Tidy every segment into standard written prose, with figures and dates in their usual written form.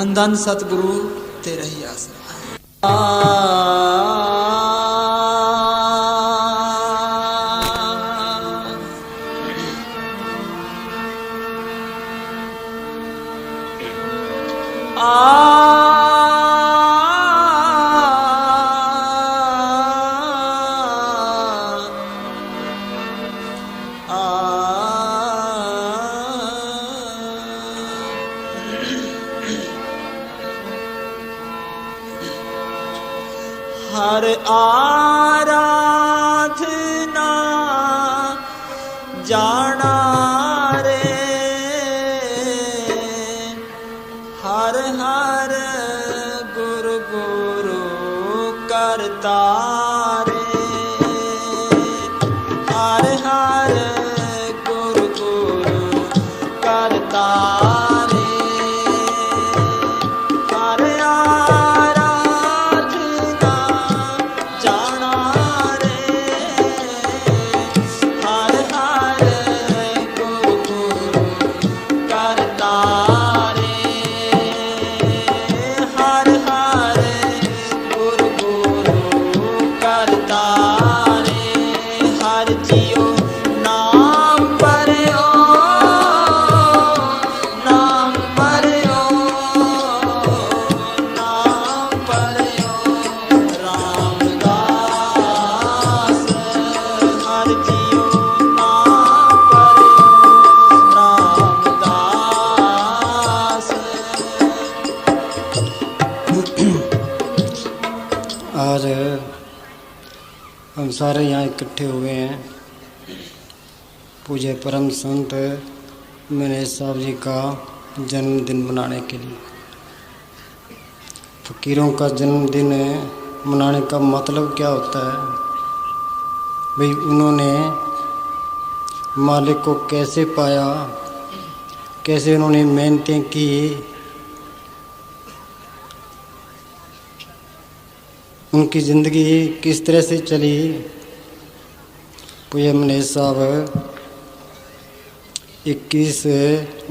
धन धन सतगुरु तेरा ही आसरा। हर आराधना जाना रे, हर हर गुरु गुरु करता रे, हर हर गुरु गुरु करता रे, हर आज हम सारे यहाँ इकट्ठे हुए हैं पूज्य परम संत मनीष साहब जी का जन्मदिन मनाने के लिए। फकीरों का जन्मदिन मनाने का मतलब क्या होता है भाई? उन्होंने मालिक को कैसे पाया, कैसे उन्होंने मेहनतें की, उनकी ज़िंदगी किस तरह से चली। पूज्य मनीष साहब 21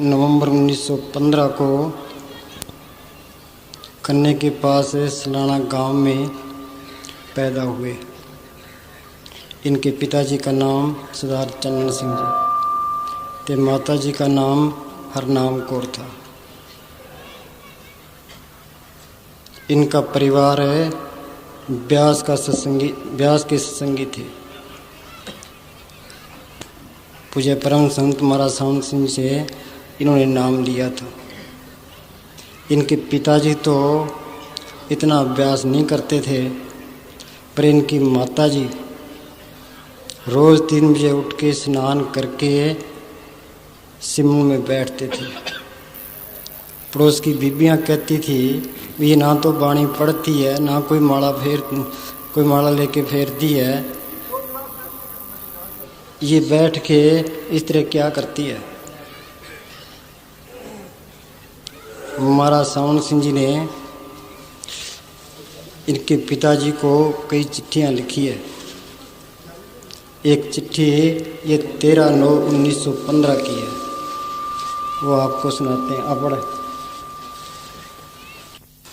नवंबर 1915 को खन्ने के पास सलाना गांव में पैदा हुए। इनके पिताजी का नाम सरदार चन्नन सिंह जी ते माता जी का नाम हरनाम कौर था। इनका परिवार ब्यास के सत्संगी थे। पूज्य परम संत महाराज सावन सिंह से इन्होंने नाम लिया था। इनके पिताजी तो इतना अभ्यास नहीं करते थे, पर इनकी माताजी रोज़ 3 बजे उठ के स्नान करके सिमन में बैठते थे। पड़ोस की बीबियाँ कहती थी ये ना तो बाणी पढ़ती है, ना कोई माला लेके फेरती है, ये बैठ के इस तरह क्या करती है। महाराज सावन सिंह जी ने इनके पिताजी को कई चिट्ठियां लिखी है। एक चिट्ठी ये 13/9/1915 की है, वो आपको सुनाते हैं। आप पढ़े।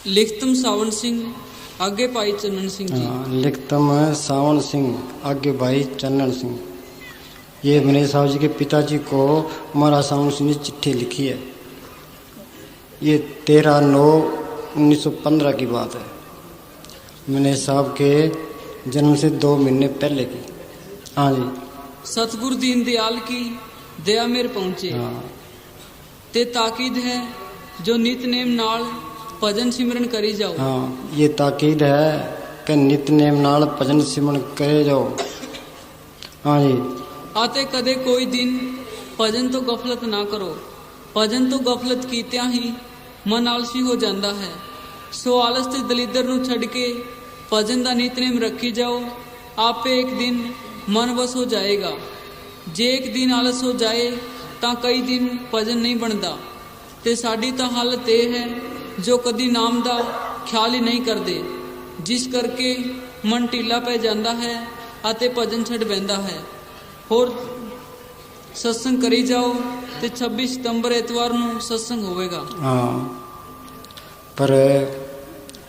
लिखतम सावन सिंह आगे भाई चन्नन सिंह जी। लिखतम सावन सिंह आगे भाई चन्नन सिंह। ये मनीष साहब जी के पिताजी को महाराज सावन सिंह ने चिट्ठी लिखी है। ये 13/9/1915 की बात है, मनीष साहब के जन्म से 2 महीने पहले की। हाँ जी। सतगुरु दीन दयाल की दया मेरे पहुँचे। हाँ। ते ताकीद है जो नित नेम नाल भजन सिमरन करी जाओ। हाँ, ये ताकीद है कि नित नेम नाल भजन सिमरन करे जाओ। हाँ जी। आते कदे कोई दिन भजन तो गफलत ना करो, भजन तो गफलत कीतिया ही मन आलसी हो जाता है। सो आलस ते दलीदर नू छड़ के भजन दा नितनेम रखी जाओ, आपे एक दिन मन वस हो जाएगा। जे एक दिन आलस हो जाए तां कई दिन भजन नहीं बनता। ते साडी तां हालत ये है जो कदी नाम दा ख्याल ही नहीं करते, जिस करके मन ढीला पै जाता है आते भजन छड़ बैठता है। होर सत्संग करी जाओ ते 26 सितंबर एतवार नू सत्संग होवेगा। हाँ, पर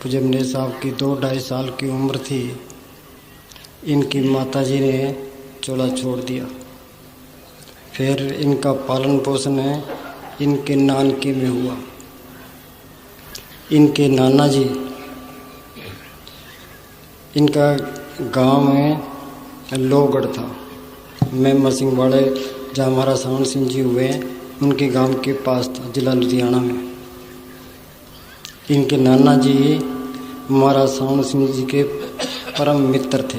पूज्य मनीष साहब की 2-2.5 साल की उम्र थी, इनकी माताजी ने चोला छोड़ दिया। फिर इनका पालन पोषण इनके नानके में हुआ। इनके नाना जी, इनका गांव में लोहगढ़ था, मेमर सिंह वाले जहाँ महाराज सावन सिंह जी हुए उनके गांव के पास था, जिला लुधियाना में। इनके नाना जी महाराज सावन सिंह जी के परम मित्र थे।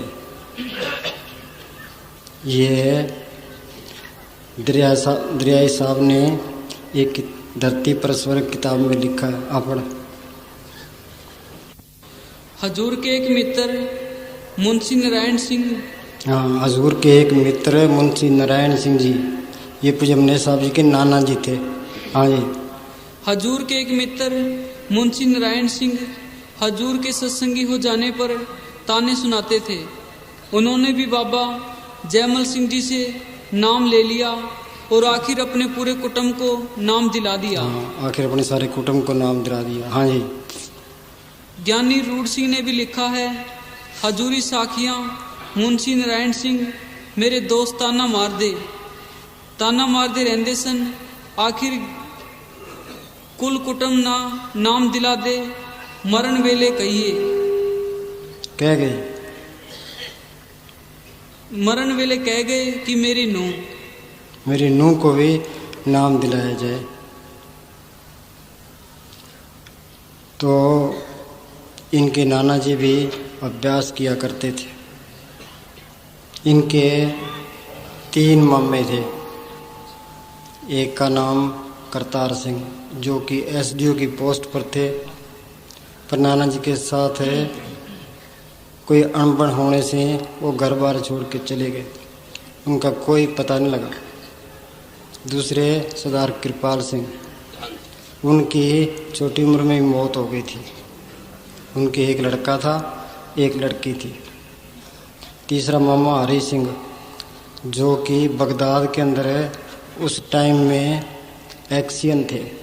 ये दरियाई साहब ने एक धरती पर स्वर्ग किताब में लिखा है, आप पढ़। हजूर के एक मित्र मुंशी नारायण सिंह, हाँ, हजूर के एक मित्र मुंशी नारायण सिंह जी, ये पूज्य मनीष साहब जी के नाना जी थे। हाँ जी। हजूर के एक मित्र मुंशी नारायण सिंह हजूर के सत्संगी हो जाने पर ताने सुनाते थे। उन्होंने भी बाबा जयमल सिंह जी से नाम ले लिया और आखिर अपने पूरे कुटुंब को नाम दिला दिया। हाँ, आखिर अपने सारे कुटुंब को नाम दिला दिया। हाँ जी। ज्ञानी रूड सिंह ने भी लिखा है, हजूरी साखियाँ मुंशी नारायण सिंह मेरे दोस्त ताना मार दे रहंदे सन, आखिर कुल कुटुंब ना नाम दिला दे, मरण वेले कहिए। कह गए, मरण वेले कह गए कि मेरी नूह को भी नाम दिलाया जाए। तो इनके नाना जी भी अभ्यास किया करते थे। इनके 3 मामे थे। एक का नाम करतार सिंह, जो कि एसडीओ की पोस्ट पर थे, पर नाना जी के साथ कोई अनबन होने से वो घर बार छोड़ के चले गए, उनका कोई पता नहीं लगा। दूसरे सरदार कृपाल सिंह, उनकी छोटी उम्र में मौत हो गई थी। उनके एक लड़का था, एक लड़की थी। तीसरा मामा हरी सिंह, जो कि बगदाद के अंदर उस टाइम में एक्सियन थे।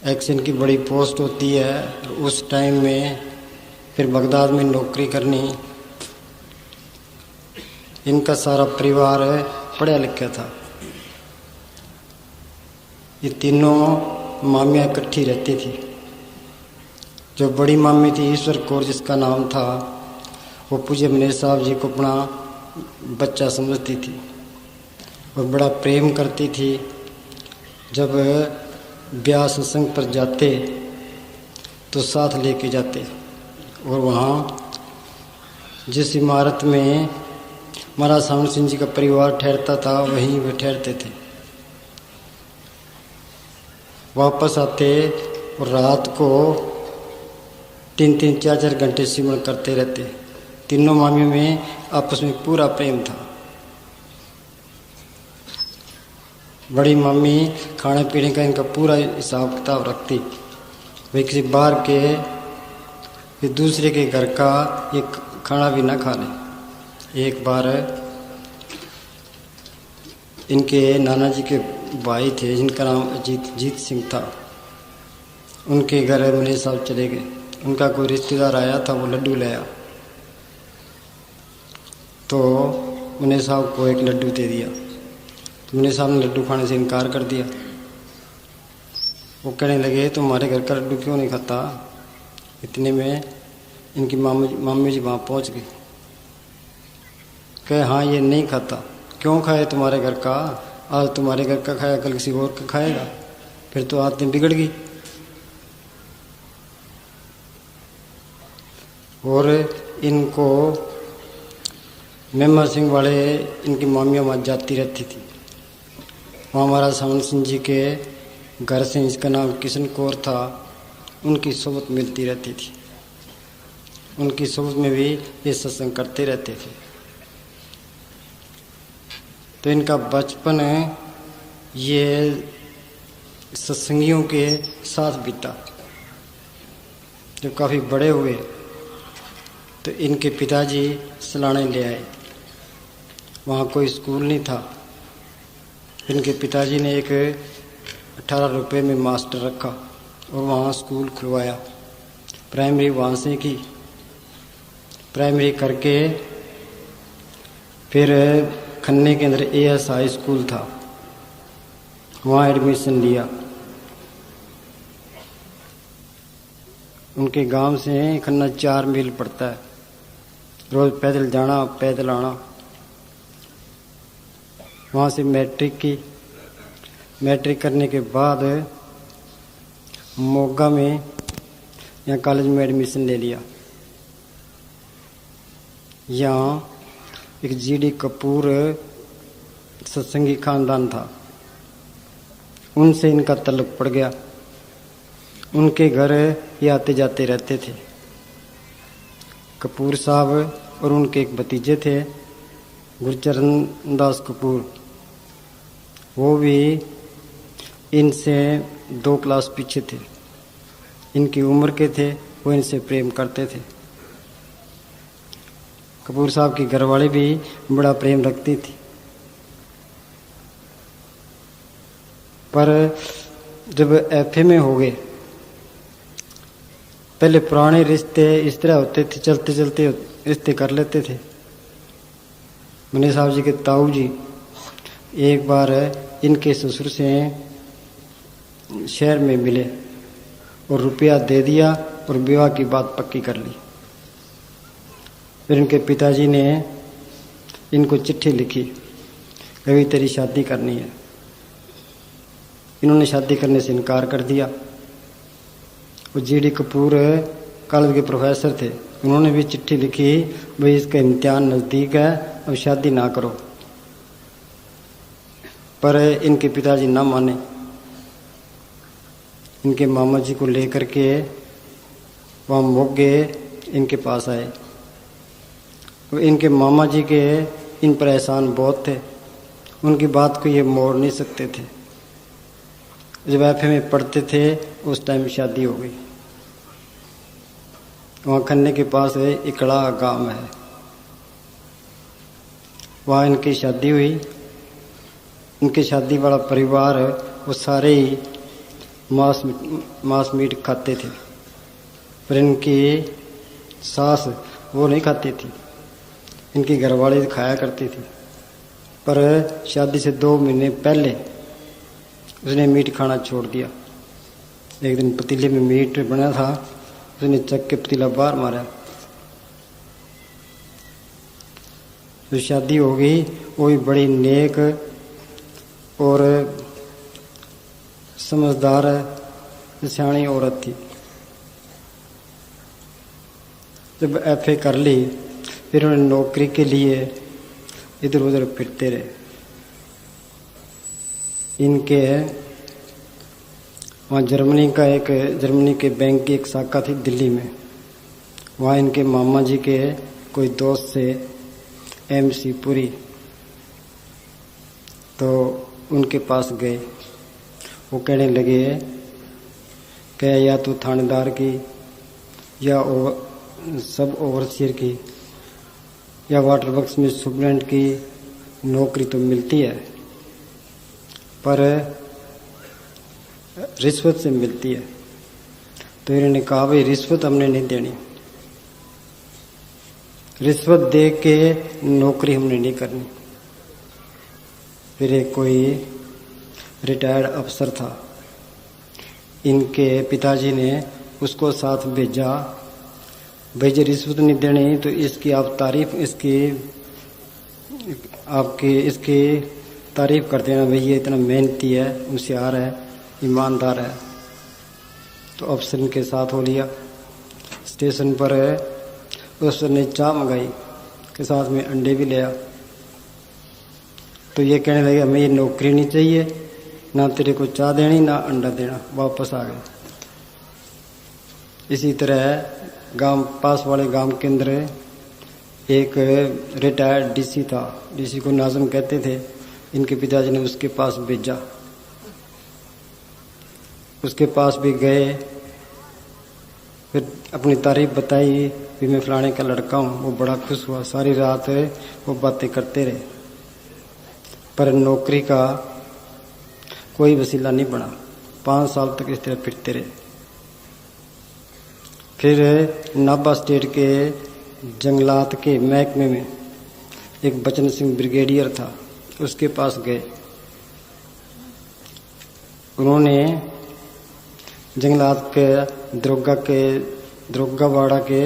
एक्सियन की बड़ी पोस्ट होती है उस टाइम में, फिर बगदाद में नौकरी करनी। इनका सारा परिवार पढ़ा लिखा था। ये तीनों मामियाँ इकट्ठी रहती थी। जो बड़ी मामी थी ईश्वर कौर, जिसका नाम था, वो पूज्य मनीष साहब जी को अपना बच्चा समझती थी और बड़ा प्रेम करती थी। जब ब्याह सत्संग पर जाते तो साथ लेके जाते और वहाँ जिस इमारत में महाराज सावन सिंह जी का परिवार ठहरता था वहीं वे ठहरते थे। वापस आते और रात को 3-3, 4-4 घंटे सिमरन करते रहते। तीनों मामियों में आपस में पूरा प्रेम था। बड़ी मम्मी खाने पीने का इनका पूरा हिसाब किताब रखती। वे किसी बाहर के या दूसरे के घर का एक खाना भी ना खा ले। एक बार इनके नाना जी के भाई थे, जिनका नाम जीत सिंह था, उनके घर मनीष साहब चले गए। उनका कोई रिश्तेदार आया था, वो लड्डू लाया तो मनीष साहब को एक लड्डू दे दिया। तो मनीष साहब ने लड्डू खाने से इनकार कर दिया। वो कहने लगे तुम्हारे घर का लड्डू क्यों नहीं खाता। इतने में इनकी मामी जी वहाँ पहुँच गई। कहे हाँ ये नहीं खाता। क्यों खाए तुम्हारे घर का? आज तुम्हारे घर का खाया, कल किसी और का खाएगा, फिर तो आदतें बिगड़ गई। और इनको मेमर सिंह वाले इनकी मामियाँ वहाँ जाती रहती थी। वहाँ महाराज सावन सिंह जी के घर से, इसका नाम किशन कौर था, उनकी सोबत मिलती रहती थी। उनकी सोबत में भी ये सत्संग करते रहते थे। तो इनका बचपन ये सत्संगियों के साथ बीता। जब काफ़ी बड़े हुए तो इनके पिताजी सलाने ले आए। वहाँ कोई स्कूल नहीं था। इनके पिताजी ने एक 18 रुपये में मास्टर रखा और वहाँ स्कूल खुलवाया। प्राइमरी वहाँ से की। प्राइमरी करके फिर खन्ने के अंदर ASI स्कूल था, वहाँ एडमिशन लिया। उनके गांव से खन्ना 4 मील पड़ता है, रोज पैदल जाना पैदल आना। वहाँ से मैट्रिक की। मैट्रिक करने के बाद मोगा में यहाँ कॉलेज में एडमिशन ले लिया। यहाँ एक GD कपूर सत्संगी खानदान था, उनसे इनका तल्लुक पड़ गया। उनके घर ये आते जाते रहते थे। कपूर साहब और उनके एक भतीजे थे गुरचरण दास कपूर, वो भी इनसे 2 क्लास पीछे थे। इनकी उम्र के थे, वो इनसे प्रेम करते थे। कपूर साहब की घरवाली भी बड़ा प्रेम रखती थी, पर जब FA में हो गए, पहले पुराने रिश्ते इस तरह होते थे, चलते चलते रिश्ते कर लेते थे। मनी साहब जी के ताऊ जी एक बार इनके ससुर से शहर में मिले और रुपया दे दिया और विवाह की बात पक्की कर ली। फिर इनके पिताजी ने इनको चिट्ठी लिखी, कभी तेरी शादी करनी है। इन्होंने शादी करने से इनकार कर दिया। वो GD कपूर कॉलेज के प्रोफेसर थे, उन्होंने भी चिट्ठी लिखी, भाई इसका इम्तिहान नज़दीक है, अब शादी ना करो। पर इनके पिताजी ना माने। इनके मामा जी को लेकर के वहाँ मोगे इनके पास आए। इनके मामा जी के इन पर एहसान बहुत थे, उनकी बात को ये मोड़ नहीं सकते थे। जब FA में पढ़ते थे उस टाइम शादी हो गई। वहाँ खन्ने के पास इकड़ा गांव है, वहाँ इनकी शादी हुई। इनकी शादी वाला परिवार वो सारे ही मांस मीट खाते थे, पर इनकी सास वो नहीं खाती थी, इनकी घरवाली खाया करती थी। पर शादी से 2 महीने पहले उसने मीट खाना छोड़ दिया। एक दिन पतीले में मीट बना था, उसने चक के पतीला बाहर मारा। जो शादी हो गई वो भी बड़ी नेक और समझदार सियाणी औरत थी। जब FA कर ली, फिर उन्होंने नौकरी के लिए इधर उधर फिरते रहे। इनके वहाँ जर्मनी के बैंक की एक शाखा थी दिल्ली में, वहाँ इनके मामा जी के कोई दोस्त से MC पुरी, तो उनके पास गए। वो कहने लगे कि या तो थानेदार की या सब ओवरसीयर की या वाटर वर्क्स में सुपरडेंट की नौकरी तो मिलती है, पर रिश्वत से मिलती है। तो इन्होंने कहा भाई रिश्वत हमने नहीं देनी, रिश्वत दे के नौकरी हमने नहीं करनी। फिर एक कोई रिटायर्ड अफसर था, इनके पिताजी ने उसको साथ भेजा, भाई जो रिश्वत नहीं देनी तो इसकी आप तारीफ इसकी तारीफ कर देना, भाई ये इतना मेहनती है, होशियार है, ईमानदार है। तो अफसर के साथ हो लिया। स्टेशन पर अफसर ने चाय मंगाई के साथ में अंडे भी लिया। तो ये कहने लगे हमें ये नौकरी नहीं चाहिए, ना तेरे को चाय देनी ना अंडा देना, वापस आ गए। इसी तरह पास वाले गांव के अंदर एक रिटायर्ड DC था, DC को नाज़िम कहते थे। इनके पिताजी ने उसके पास भेजा, उसके पास भी गए, फिर अपनी तारीफ बताई कि मैं फलाने का लड़का हूँ। वो बड़ा खुश हुआ, सारी रात वो बातें करते रहे, पर नौकरी का कोई वसीला नहीं बना। 5 साल तक इस तरह फिरते रहे। फिर नाभा स्टेट के जंगलात के महकमे में एक बचन सिंह ब्रिगेडियर था, उसके पास गए। उन्होंने जंगलात के दरोगावाड़ा के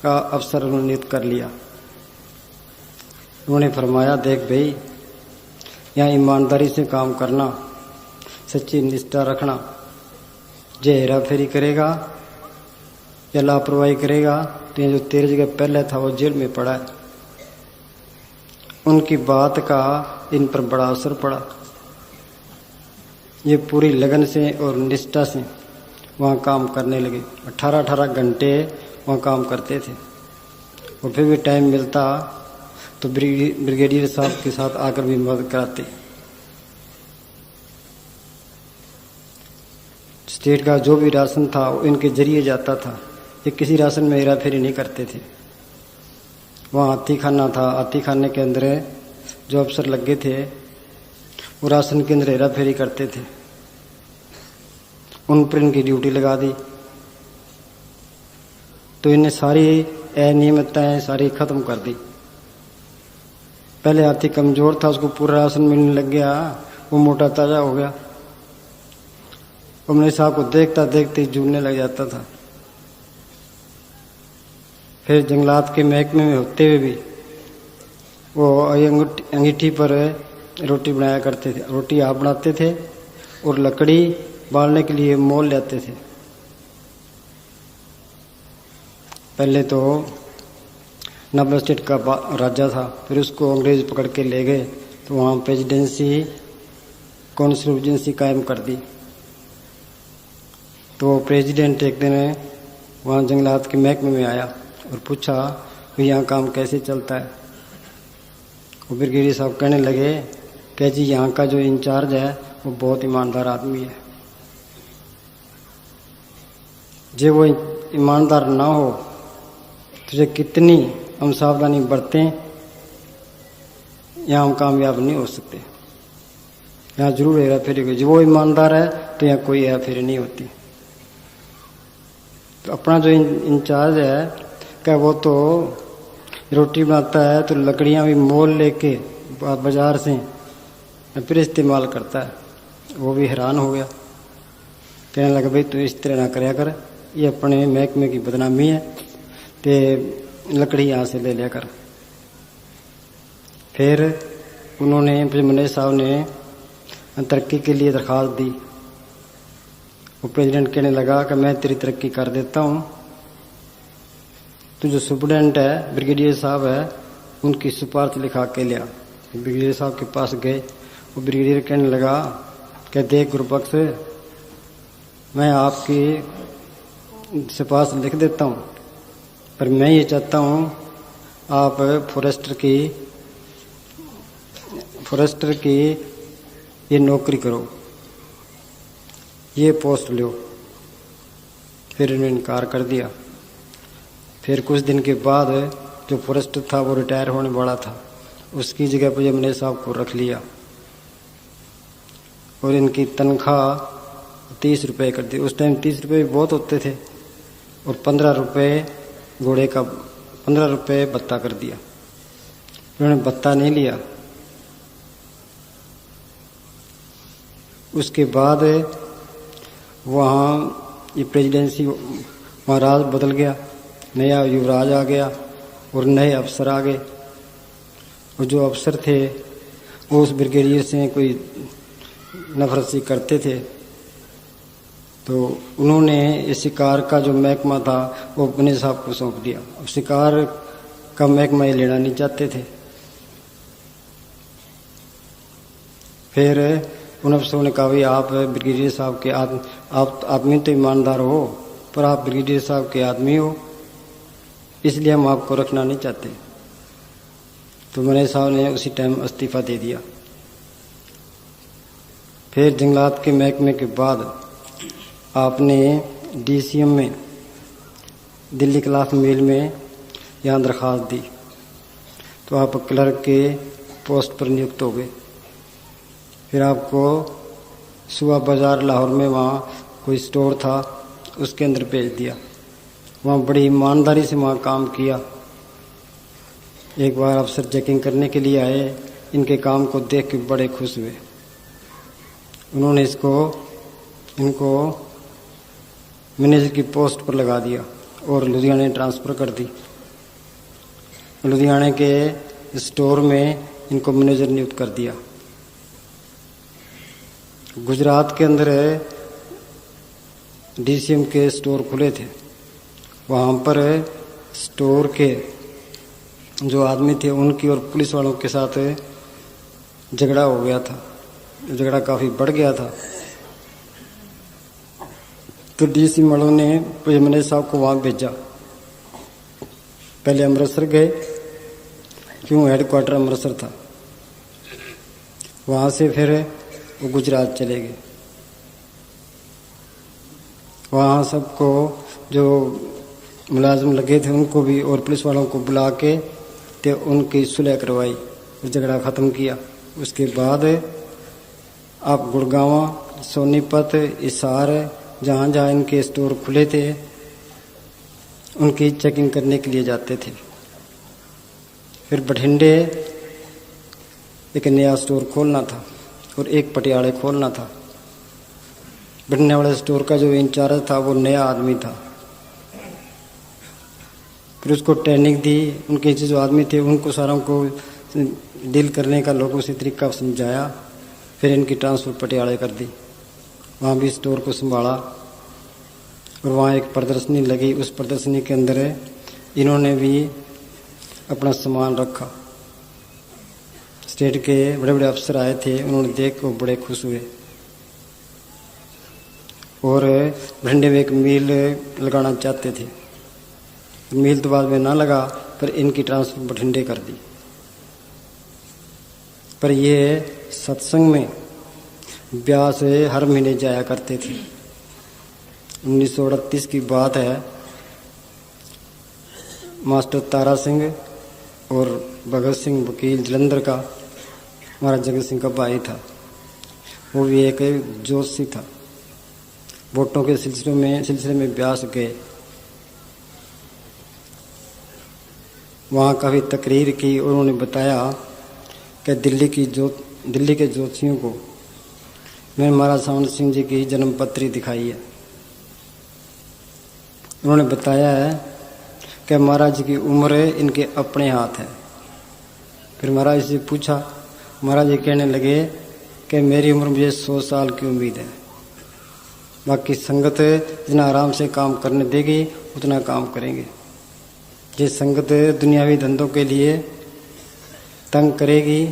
का अफसर उन्होंने नियुक्त कर लिया। उन्होंने फरमाया, देख भाई, यहाँ ईमानदारी से काम करना, सच्ची निष्ठा रखना। जो हेरा फेरी करेगा या लापरवाही करेगा तो ये जो तेरी जगह पहले था वो जेल में पड़ा है। उनकी बात का इन पर बड़ा असर पड़ा। ये पूरी लगन से और निष्ठा से वहाँ काम करने लगे। 18-18 घंटे वहाँ काम करते थे और फिर भी टाइम मिलता तो ब्रिगेडियर साहब के साथ आकर भी मदद कराते। स्टेट का जो भी राशन था वो इनके जरिए जाता था। ये किसी राशन में हेरा फेरी नहीं करते थे। वहाँ हाथी खाना था, हाथी खाने के अंदर जो अफसर लगे थे वो राशन के अंदर हेरा फेरी करते थे। उन पर इनकी ड्यूटी लगा दी तो इन्हें सारी अनियमितताएं सारी खत्म कर दी। पहले हाथी कमजोर था, उसको पूरा राशन मिलने लग गया, वो मोटा ताजा हो गया। उमने साहब को देखता देखते जुड़ने लग जाता था। फिर जंगलात के महकमे में होते हुए भी वो अंगीठी पर रोटी बनाया करते थे। रोटी आप बनाते थे और लकड़ी बालने के लिए मोल लेते थे। पहले तो नाभा स्टेट का राजा था, फिर उसको अंग्रेज पकड़ के ले गए तो वहाँ प्रेसिडेंसी कॉन्स्टिट्यूंसी कायम कर दी। तो प्रेसिडेंट एक दिन वहाँ जंगलात के महकमे में आया और पूछा कि यहाँ काम कैसे चलता है। वो ब्रिगेडियर साहब कहने लगे कि जी यहाँ का जो इंचार्ज है वो बहुत ईमानदार आदमी है। जो वो ईमानदार ना हो तुझे कितनी हम सावधानी बरतें, यहाँ हम कामयाब नहीं हो सकते। यहाँ जरूर हेरा फेरी होगी। जो वो ईमानदार है तो यहाँ कोई हेरा फेरी नहीं होती। तो अपना जो इंचार्ज है क्या वो तो रोटी बनाता है तो लकड़ियाँ भी मोल लेके बाजार से फिर इस्तेमाल करता है। वो भी हैरान हो गया, कहने लगा भाई तू इस तरह ना करया कर, ये अपने महकमे की बदनामी है, ते लकड़ी यहाँ से ले लिया कर। फिर उन्होंने मनीष साहब ने तरक्की के लिए दरख्वास्त दी। वो प्रेसिडेंट कहने लगा कि मैं तेरी तरक्की कर देता हूँ, तो जो सुप्रिटेंडेंट है ब्रिगेडियर साहब है उनकी सिफारिश लिखा के लिया। ब्रिगेडियर साहब के पास गए। वो ब्रिगेडियर कहने लगा कि देख गुरुबख्श, मैं आपकी सिफारिश लिख देता हूँ, पर मैं ये चाहता हूँ आप फॉरेस्टर की ये नौकरी करो, ये पोस्ट लो। फिर उन्होंने इनकार कर दिया। फिर कुछ दिन के बाद जो फॉरेस्टर था वो रिटायर होने वाला था, उसकी जगह पर मनीष साहब को रख लिया और इनकी तनख्वाह 30 रुपये कर दी। उस टाइम 30 रुपये बहुत होते थे और 15 रुपये घोड़े का 15 रुपये भत्ता कर दिया। उन्होंने भत्ता नहीं लिया। उसके बाद वहाँ ये प्रेसिडेंसी वहाँ राज बदल गया, नया युवराज आ गया और नए अफसर आ गए। और जो अफसर थे वो उस ब्रिगेडियर से कोई नफरत सी करते थे, तो उन्होंने इस शिकार का जो महकमा था वो मनीष साहब को सौंप दिया। अब शिकार का महकमा ये लेना नहीं चाहते थे। फिर उन अफसरों ने कहा भाई आप ब्रिगेडियर साहब के आप आदमी तो ईमानदार हो, पर आप ब्रिगेडियर साहब के आदमी हो, इसलिए हम आपको रखना नहीं चाहते। तो मनीष साहब ने उसी टाइम इस्तीफा दे दिया। फिर जंगलात के महकमे के बाद आपने DCM में दिल्ली क्लास मेल में यहाँ दरख्वास्त दी, तो आप क्लर्क के पोस्ट पर नियुक्त हो गए। फिर आपको सुबह बाज़ार लाहौर में वहाँ कोई स्टोर था, उसके अंदर भेज दिया। वहाँ बड़ी ईमानदारी से वहाँ काम किया। एक बार अफसर चेकिंग करने के लिए आए, इनके काम को देख के बड़े खुश हुए। उन्होंने इनको मैनेजर की पोस्ट पर लगा दिया और लुधियाना ट्रांसफ़र कर दी। लुधियाना के स्टोर में इनको मैनेजर नियुक्त कर दिया। गुजरात के अंदर डीसीएम के स्टोर खुले थे। वहाँ पर स्टोर के जो आदमी थे उनकी और पुलिस वालों के साथ झगड़ा हो गया था। झगड़ा काफ़ी बढ़ गया था। तो डीसी वालों ने मैनेजर साहब को वहाँ भेजा। पहले अमृतसर गए, क्यों हेडक्वार्टर अमृतसर था। वहाँ से फिर वो गुजरात चले गए। वहाँ सबको जो मुलाजिम लगे थे उनको भी और पुलिस वालों को बुला के तो उनकी सुलह करवाई और झगड़ा ख़त्म किया। उसके बाद आप गुड़गांव, सोनीपत, हिसार, जहाँ जहाँ इनके स्टोर खुले थे उनकी चेकिंग करने के लिए जाते थे। फिर बठिंडे एक नया स्टोर खोलना था और एक पटियाले खोलना था। बठिंडे वाले स्टोर का जो इंचार्ज था वो नया आदमी था। फिर उसको ट्रेनिंग दी। उनके जो आदमी थे उनको सारों को डील करने का लोगों से तरीका समझाया। फिर इनकी ट्रांसफ़र पटियाले कर दी। वहाँ भी स्टोर को संभाला और वहाँ एक प्रदर्शनी लगी। उस प्रदर्शनी के अंदर इन्होंने भी अपना सामान रखा। स्टेट के बड़े बड़े अफसर आए थे, उन्होंने देख को बड़े खुश हुए। और बठिंडे में एक मिल लगाना चाहते थे। मिल तो बाद में ना लगा, पर इनकी ट्रांसफ़र बठिंडे कर दी। पर ये सत्संग में ब्यास हर महीने जाया करते थे। 1938 की बात है। मास्टर तारा सिंह और भगत सिंह वकील जलंधर का महाराज जगत सिंह का भाई था। वो भी एक जोशी था। वोटों के सिलसिले में ब्यास गए। वहाँ काफ़ी तकरीर की और उन्होंने बताया कि दिल्ली के जोशियों को मैंने महाराज सावंत सिंह जी की जन्मपत्री दिखाई है। उन्होंने बताया है कि महाराज जी की उम्र इनके अपने हाथ है। फिर महाराज जी से पूछा। महाराज जी कहने लगे कि मेरी उम्र मुझे 100 साल की उम्मीद है। बाकी संगत जितना आराम से काम करने देगी उतना काम करेंगे। ये संगत दुनियावी धंधों के लिए तंग करेगी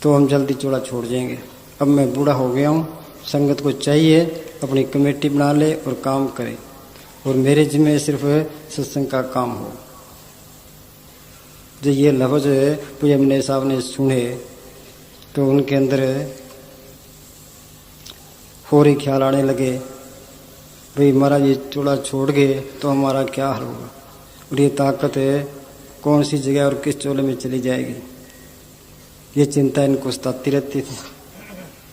तो हम जल्दी चौड़ा छोड़ जाएंगे। अब मैं बूढ़ा हो गया हूँ, संगत को चाहिए अपनी कमेटी बना ले और काम करे और मेरे जिम्मे सिर्फ सत्संग का काम हो। जो ये लफ्ज़ पूज्य मैनेजर साहब ने सुने तो उनके अंदर फौरी ख्याल आने लगे, भाई महाराज ये चूड़ा छोड़ गए तो हमारा क्या हाल होगा और ये ताकत कौन सी जगह और किस चोले में चली जाएगी। ये चिंता इनको सताती रहती थी।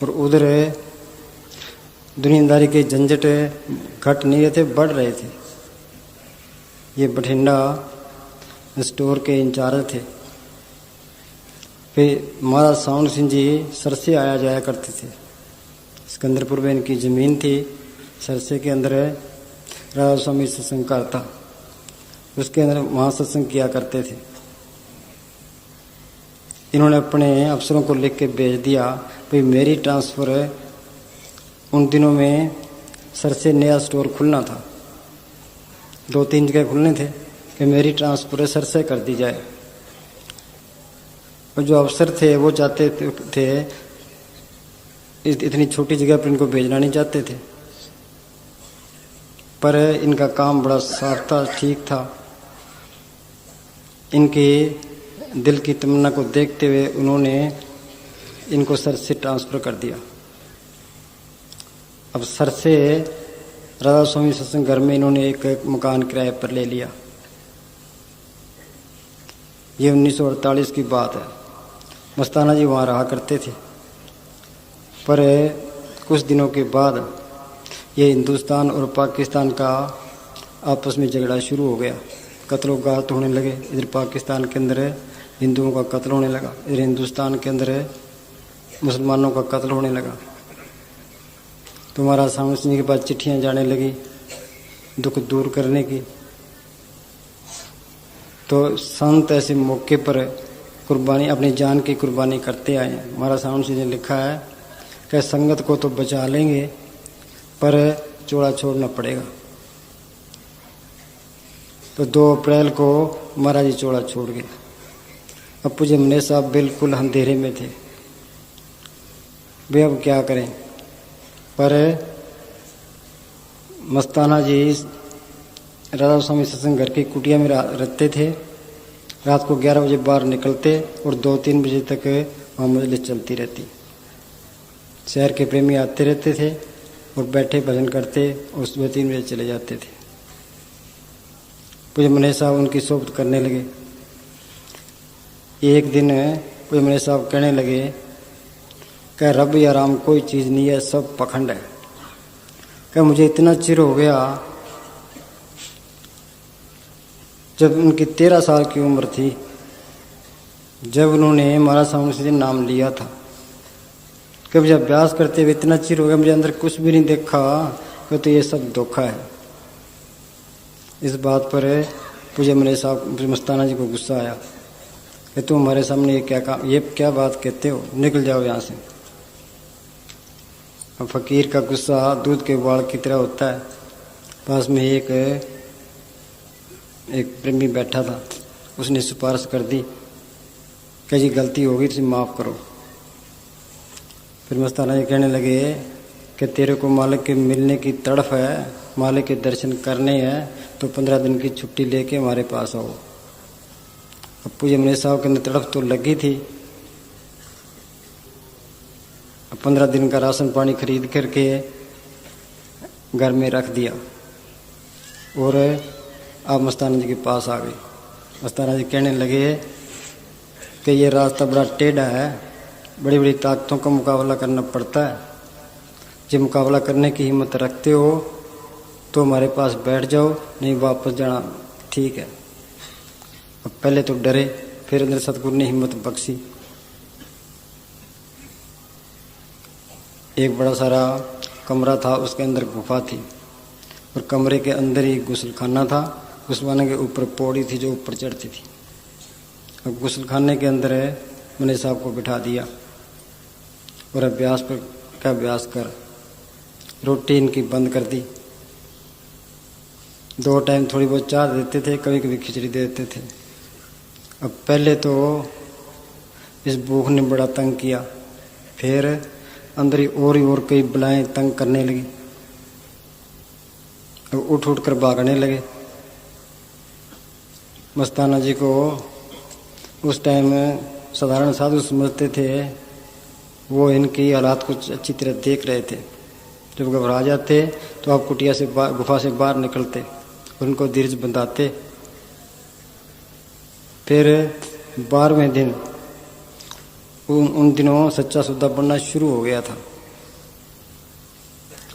और उधर दुनियादारी के झंझट घट नहीं रहे थे, बढ़ रहे थे। ये बठिंडा स्टोर के इंचार्ज थे। फिर महाराज सावंत सिंह जी सरसे आया जाया करते थे। सिकंदरपुर में इनकी ज़मीन थी। सरसे के अंदर राधा स्वामी सत्संग करता, उसके अंदर वहाँ सत्संग किया करते थे। इन्होंने अपने अफसरों को लिख के भेज दिया, भाई मेरी ट्रांसफ़र उन दिनों में सरसे नया स्टोर खुलना था, 2-3 जगह खुलने थे, कि मेरी ट्रांसफ़र सरसे कर दी जाए। और जो अफसर थे वो चाहते थे इतनी छोटी जगह पर इनको भेजना नहीं चाहते थे, पर इनका काम बड़ा साफ था, ठीक था। इनके दिल की तमन्ना को देखते हुए उन्होंने इनको सर से ट्रांसफ़र कर दिया। अब सर से राधा स्वामी सत्संग घर में इन्होंने एक मकान किराए पर ले लिया। ये 1948 की बात है। मस्ताना जी वहाँ रहा करते थे। पर कुछ दिनों के बाद ये हिंदुस्तान और पाकिस्तान का आपस में झगड़ा शुरू हो गया, कत्लो गात होने लगे। इधर पाकिस्तान के अंदर हिंदुओं का कत्ल होने लगा, इधर हिंदुस्तान के अंदर मुसलमानों का कत्ल होने लगा। तो महाराज सामने सिंह के पास चिट्ठियाँ जाने लगी दुख दूर करने की। तो संत ऐसे मौके पर कुर्बानी, अपनी जान की कुर्बानी करते आए हैं। महाराज सामने सिंह ने लिखा है कि संगत को तो बचा लेंगे पर चोला छोड़ना पड़ेगा। तो 2 अप्रैल को महाराज जी चोला छोड़ गए। अब पूज्य मने साहब बिल्कुल अंधेरे में थे, वे अब क्या करें। पर मस्ताना जी राधा स्वामी सत्संग घर की कुटिया में रहते थे। रात को 11 बजे बाहर निकलते और 2-3 बजे तक वहाँ मजलिस चलती रहती। शहर के प्रेमी आते रहते थे और बैठे भजन करते और सुबह 3 बजे चले जाते थे। पूज्य मने साहब उनकी सोबत करने लगे। एक दिन पूज्य मने साहब कहने लगे कि रब या राम कोई चीज़ नहीं है, सब पखंड है। कि मुझे इतना चिर हो गया, जब उनकी 13 साल की उम्र थी, जब उन्होंने महाराज स्वामी से नाम लिया था, कभी जब अभ्यास करते हुए इतना चिर हो गया, मुझे अंदर कुछ भी नहीं देखा कि तो ये सब धोखा है। इस बात पर पूज्य मने साहब मस्ताना जी को गुस्सा आया कि तुम हमारे सामने ये क्या बात कहते हो, निकल जाओ यहाँ से। अब फकीर का गुस्सा दूध के उबाल की तरह होता है। पास में एक प्रेमी बैठा था, उसने सिफारिश कर दी कि जी गलती होगी तो माफ़ करो। फिर मस्ताना जी कहने लगे कि तेरे को मालिक के मिलने की तड़फ है, मालिक के दर्शन करने हैं, तो 15 दिन की छुट्टी लेके हमारे पास आओ। अब पूज्य मने साहब के अंदर तड़फ तो लगी थी। अब 15 दिन का राशन पानी खरीद करके घर में रख दिया और आप मस्ताना जी के पास आ गए। मस्ताना जी कहने लगे कि ये रास्ता बड़ा टेढ़ा है, बड़ी बड़ी ताकतों का मुकाबला करना पड़ता है। जब मुकाबला करने की हिम्मत रखते हो तो हमारे पास बैठ जाओ, नहीं वापस जाना ठीक है। अब पहले तो डरे, फिर अंदर सतगुरु ने हिम्मत बख्शी। एक बड़ा सारा कमरा था, उसके अंदर गुफा थी और कमरे के अंदर ही गुसलखाना था। गुसलखाने के ऊपर पौड़ी थी जो ऊपर चढ़ती थी। अब गुसलखाने के अंदर मने साहब को बिठा दिया और अभ्यास कर। रोटी इनकी बंद कर दी। 2 टाइम थोड़ी बहुत चाय देते थे, कभी कभी खिचड़ी दे देते थे। अब पहले तो इस भूख ने बड़ा तंग किया, फिर अंदर ही और कई बलाएं तंग करने लगी। अब उठ कर भागने लगे। मस्ताना जी को उस टाइम साधारण साधु समझते थे, वो इनकी हालात कुछ अच्छी तरह देख रहे थे। जब घबरा जाते तो आप कुटिया से गुफा से बाहर निकलते, उनको धीरज बंधाते। फिर 12वें दिन उन दिनों सच्चा सौदा बनना शुरू हो गया था।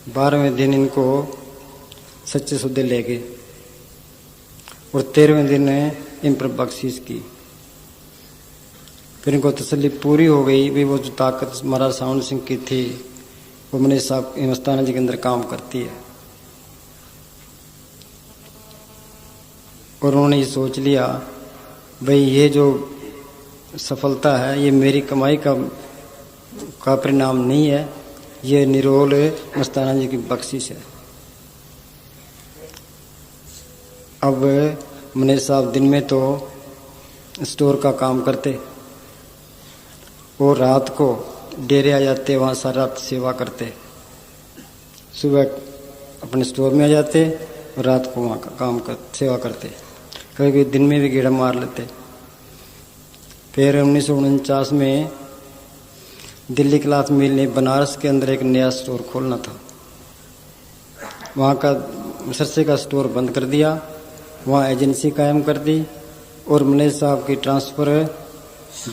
12वें दिन इनको सच्चे सौदे ले गए और 13वें दिन इन पर बख्शीश की। फिर इनको तसल्ली पूरी हो गई भी वो जो ताकत महाराज सावन सिंह की थी वो मने साहब मस्ताना जी के अंदर काम करती है। और उन्होंने ये सोच लिया भाई ये जो सफलता है ये मेरी कमाई का परिणाम नहीं है, ये निरोल मस्ताना जी की बख्शिश है। अब मने साहब दिन में तो स्टोर का काम करते और रात को डेरे आ जाते, वहाँ सारी रात सेवा करते। सुबह अपने स्टोर में आ जाते और रात को वहाँ का सेवा करते। कभी कभी दिन में भी गेड़ा मार लेते। फिर 1949 में दिल्ली क्लाथ मिल ने बनारस के अंदर एक नया स्टोर खोलना था। वहाँ का सरसे का स्टोर बंद कर दिया, वहाँ एजेंसी कायम कर दी और मने साहब की ट्रांसफ़र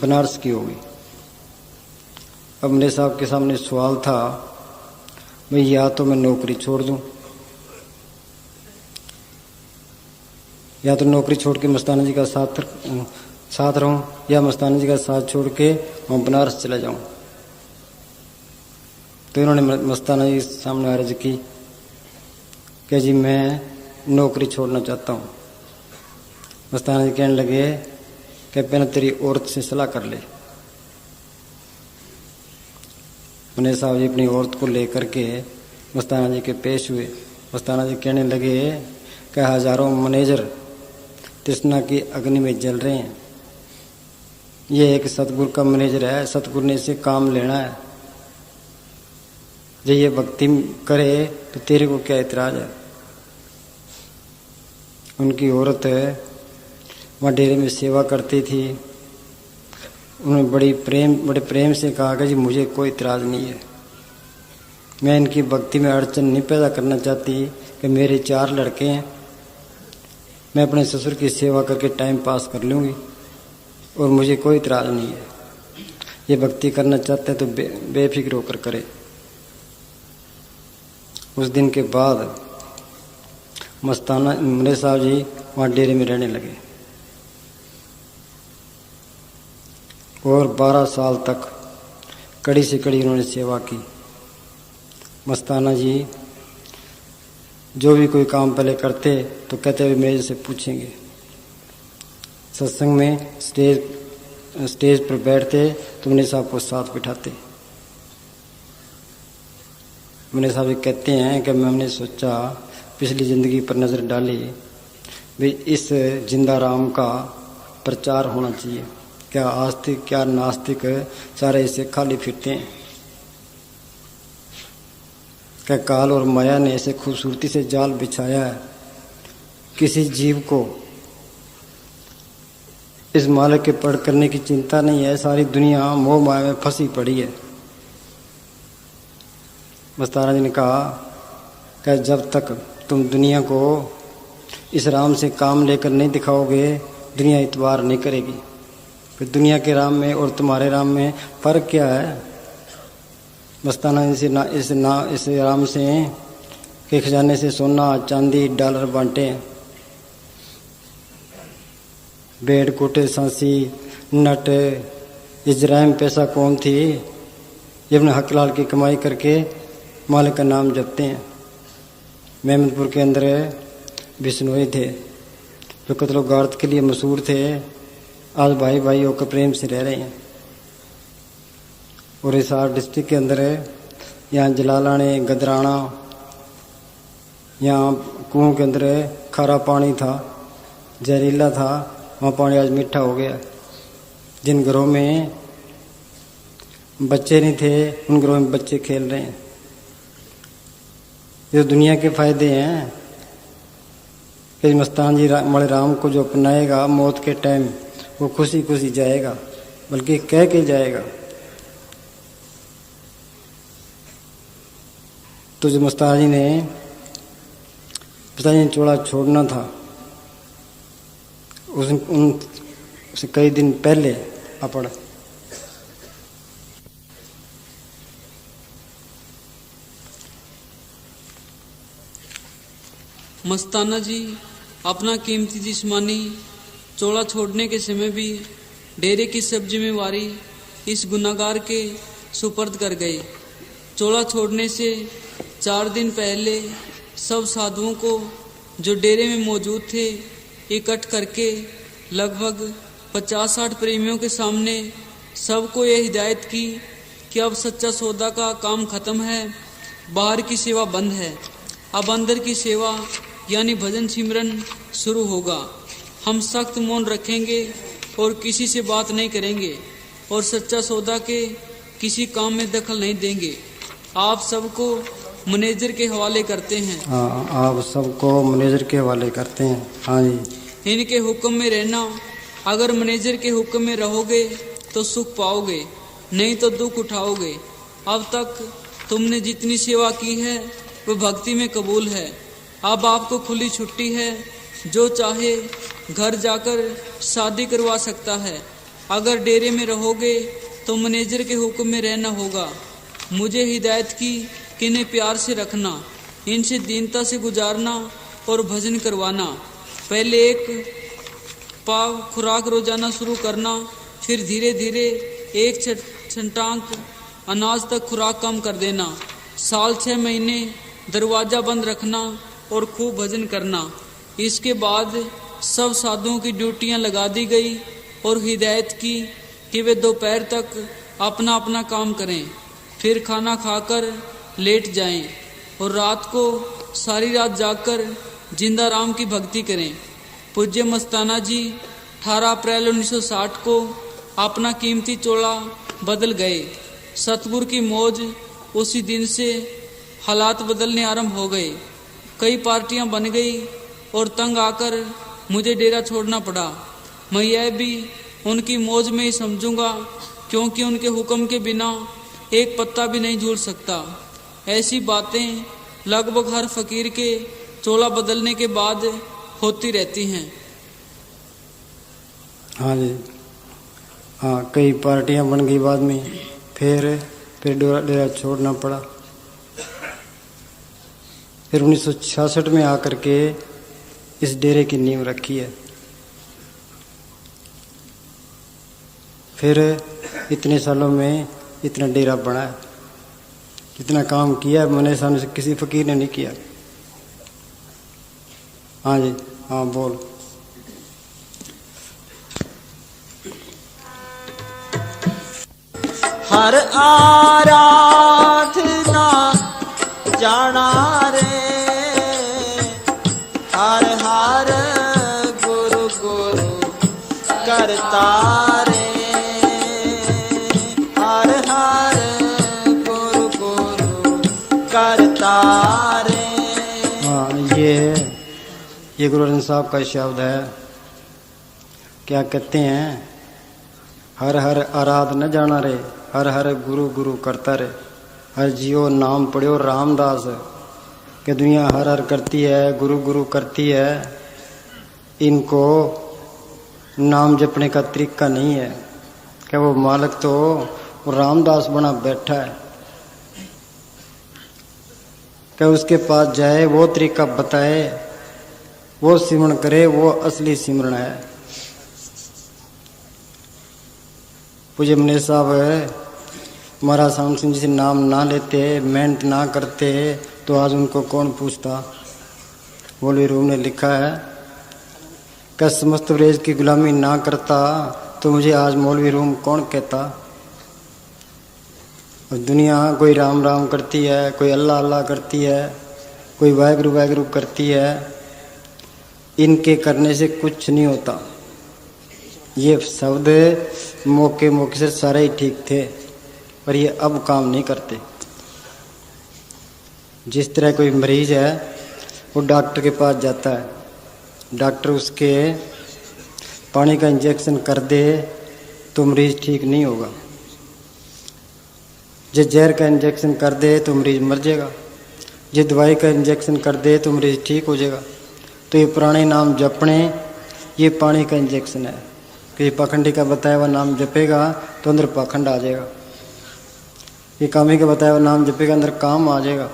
बनारस की हो गई। अब मने साहब के सामने सवाल था भाई या तो मैं नौकरी छोड़ दूं, या तो नौकरी छोड़ के मस्ताना जी का साथ रहूं, या मस्ताना जी का साथ छोड़ के मैं बनारस चला जाऊं। तो इन्होंने मस्ताना जी के सामने अर्ज की कि जी मैं नौकरी छोड़ना चाहता हूं। मस्ताना जी कहने लगे कि पहले तेरी औरत से सलाह कर ले। मुने साहब जी अपनी औरत को लेकर के मस्ताना जी के पेश हुए। मस्ताना जी कहने लगे कि हजारों मैनेजर तृष्णा की अग्नि में जल रहे हैं, ये एक सतगुरु का मैनेजर है, सतगुरु ने इसे काम लेना है, जब ये भक्ति करे तो तेरे को क्या इतराज है। उनकी औरत वहाँ डेरे में सेवा करती थी, उन्होंने बड़े प्रेम से कहा कि जी मुझे कोई इतराज नहीं है, मैं इनकी भक्ति में अड़चन नहीं पैदा करना चाहती कि मेरे 4 लड़के हैं, मैं अपने ससुर की सेवा करके टाइम पास कर लूँगी और मुझे कोई इतराज नहीं है। ये भक्ति करना चाहते हैं तो बेफिक्र होकर करे। उस दिन के बाद मस्ताना मुने साहब जी वहाँ डेरे में रहने लगे और 12 साल तक कड़ी से कड़ी उन्होंने सेवा की। मस्ताना जी जो भी कोई काम पहले करते तो कहते हुए मेरे से पूछेंगे। सत्संग में स्टेज पर बैठते तो मुने साहब को साथ बिठाते। मुने साहब कहते हैं कि हमने सोचा पिछली ज़िंदगी पर नज़र डाली भी इस जिंदा राम का प्रचार होना चाहिए। क्या आस्तिक क्या नास्तिक सारे इसे खाली फिरते हैं। क्या काल और माया ने ऐसे खूबसूरती से जाल बिछाया है, किसी जीव को इस मालिक के पढ़ करने की चिंता नहीं है, सारी दुनिया मोह माया में फंसी पड़ी है। मस्ताना जी ने कहा कि जब तक तुम दुनिया को इस राम से काम लेकर नहीं दिखाओगे दुनिया इतबार नहीं करेगी। फिर दुनिया के राम में और तुम्हारे राम में फ़र्क क्या है। मस्ताना इस राम से के खजाने से सोना चांदी डॉलर बांटे, बेड कोटे सांसी नट इजराइम पैसा कौन थी, ये अपने हक लाल की कमाई करके मालिक का नाम जपते हैं। मेहमदपुर के अंदर बिश्नोई थे जो कत्लो गार्द के लिए मशहूर थे, आज भाई भाई होकर प्रेम से रह रहे हैं। और हिसार डिस्ट्रिक्ट के अंदर यहाँ जलालाने गदराना, यहाँ कुओं के अंदर खारा पानी था, जहरीला था, वहाँ पानी आज मीठा हो गया। जिन घरों में बच्चे नहीं थे उन घरों में बच्चे खेल रहे हैं। ये दुनिया के फायदे हैं कि मस्तान जी मणि राम को जो अपनाएगा मौत के टाइम वो खुशी खुशी जाएगा, बल्कि कह के जाएगा। तो जो मस्तान जी ने पिताजी ने चोला छोड़ना था उससे कई दिन पहले अपड़ मस्ताना जी अपना कीमती जिस्मानी चोला छोड़ने के समय भी डेरे की सब जिम्मेवारी इस गुनाहगार के सुपर्द कर गए। चोला छोड़ने से 4 दिन पहले सब साधुओं को जो डेरे में मौजूद थे इकट्ठ करके लगभग 50-60 प्रेमियों के सामने सबको ये हिदायत की कि अब सच्चा सौदा का काम खत्म है, बाहर की सेवा बंद है, अब अंदर की सेवा यानी भजन सिमरन शुरू होगा। हम सख्त मौन रखेंगे और किसी से बात नहीं करेंगे और सच्चा सौदा के किसी काम में दखल नहीं देंगे। आप सबको मैनेजर के हवाले करते हैं। हाँ, आप सबको मैनेजर के हवाले करते हैं। हाँ जी। इनके हुक्म में रहना, अगर मैनेजर के हुक्म में रहोगे तो सुख पाओगे, नहीं तो दुख उठाओगे। अब तक तुमने जितनी सेवा की है वो भक्ति में कबूल है। अब आपको खुली छुट्टी है, जो चाहे घर जाकर शादी करवा सकता है। अगर डेरे में रहोगे तो मैनेजर के हुक्म में रहना होगा। मुझे हिदायत की कि इन्हें प्यार से रखना, इनसे दीनता से गुजारना और भजन करवाना। पहले एक पाव खुराक रोजाना शुरू करना, फिर धीरे धीरे एक छंटांक अनाज तक खुराक कम कर देना। साल 6 महीने दरवाज़ा बंद रखना और खूब भजन करना। इसके बाद सब साधुओं की ड्यूटियां लगा दी गई और हिदायत की कि वे दोपहर तक अपना अपना काम करें, फिर खाना खाकर लेट जाएं और रात को सारी रात जागकर जिंदा राम की भक्ति करें। पूज्य मस्ताना जी 18 अप्रैल 1960 को अपना कीमती चोला बदल गए। सतगुरु की मौज उसी दिन से हालात बदलने आरंभ हो गए। कई पार्टियां बन गई और तंग आकर मुझे डेरा छोड़ना पड़ा। मैं यह भी उनकी मौज में ही समझूंगा, क्योंकि उनके हुक्म के बिना एक पत्ता भी नहीं झूल सकता। ऐसी बातें लगभग हर फकीर के चोला बदलने के बाद होती रहती हैं। हाँ जी, हाँ, कई पार्टियां बन गई बाद में, फिर डेरा छोड़ना पड़ा। फिर 1966 में आकर के इस डेरे की नींव रखी है। फिर इतने सालों में इतना डेरा बना है, इतना काम किया है मैंने सामने से किसी फकीर ने नहीं किया। हाँ जी, हाँ बोल। हर आराधना जाना रे, हर हर गुरु गुरु करता रे, हर हर गुरु गुरु करता रे। हाँ, ये गुरु ग्रंथ साहब का शब्द है। क्या कहते हैं? हर हर आराध न जाना रे, हर हर गुरु गुरु करता रे। हर जियो नाम पढ़ियो रामदास, कि दुनिया हर हर करती है, गुरु गुरु करती है, इनको नाम जपने का तरीका नहीं है। क्या वो मालिक तो वो रामदास बना बैठा है, क्या उसके पास जाए, वो तरीका बताए, वो सिमरन करे, वो असली सिमरन है। पूज्य मनीष साहब महाराज साम सिंह जी से नाम ना लेते, मेहनत ना करते, तो आज उनको कौन पूछता। मौलवी रूम ने लिखा है कि समस्त ब्रज की गुलामी ना करता तो मुझे आज मौलवी रूम कौन कहता। और दुनिया कोई राम राम करती है, कोई अल्लाह अल्लाह करती है, कोई वाहिगुरु वाहिगुरु करती है। इनके करने से कुछ नहीं होता। ये शब्द मौके मौके से सारे ही ठीक थे, पर ये अब काम नहीं करते। जिस तरह कोई मरीज है वो डॉक्टर के पास जाता है, डॉक्टर उसके पानी का इंजेक्शन कर दे तो मरीज ठीक नहीं होगा। जो जहर का इंजेक्शन कर दे तो मरीज मर जाएगा, जो दवाई का इंजेक्शन कर दे तो मरीज ठीक हो जाएगा। तो ये पुराने नाम जपने, ये पानी का इंजेक्शन है कि पाखंडी का बताया हुआ नाम जपेगा तो अंदर पाखंड आ जाएगा, ये कामी का बताया हुआ नाम जपेगा अंदर काम आ जाएगा।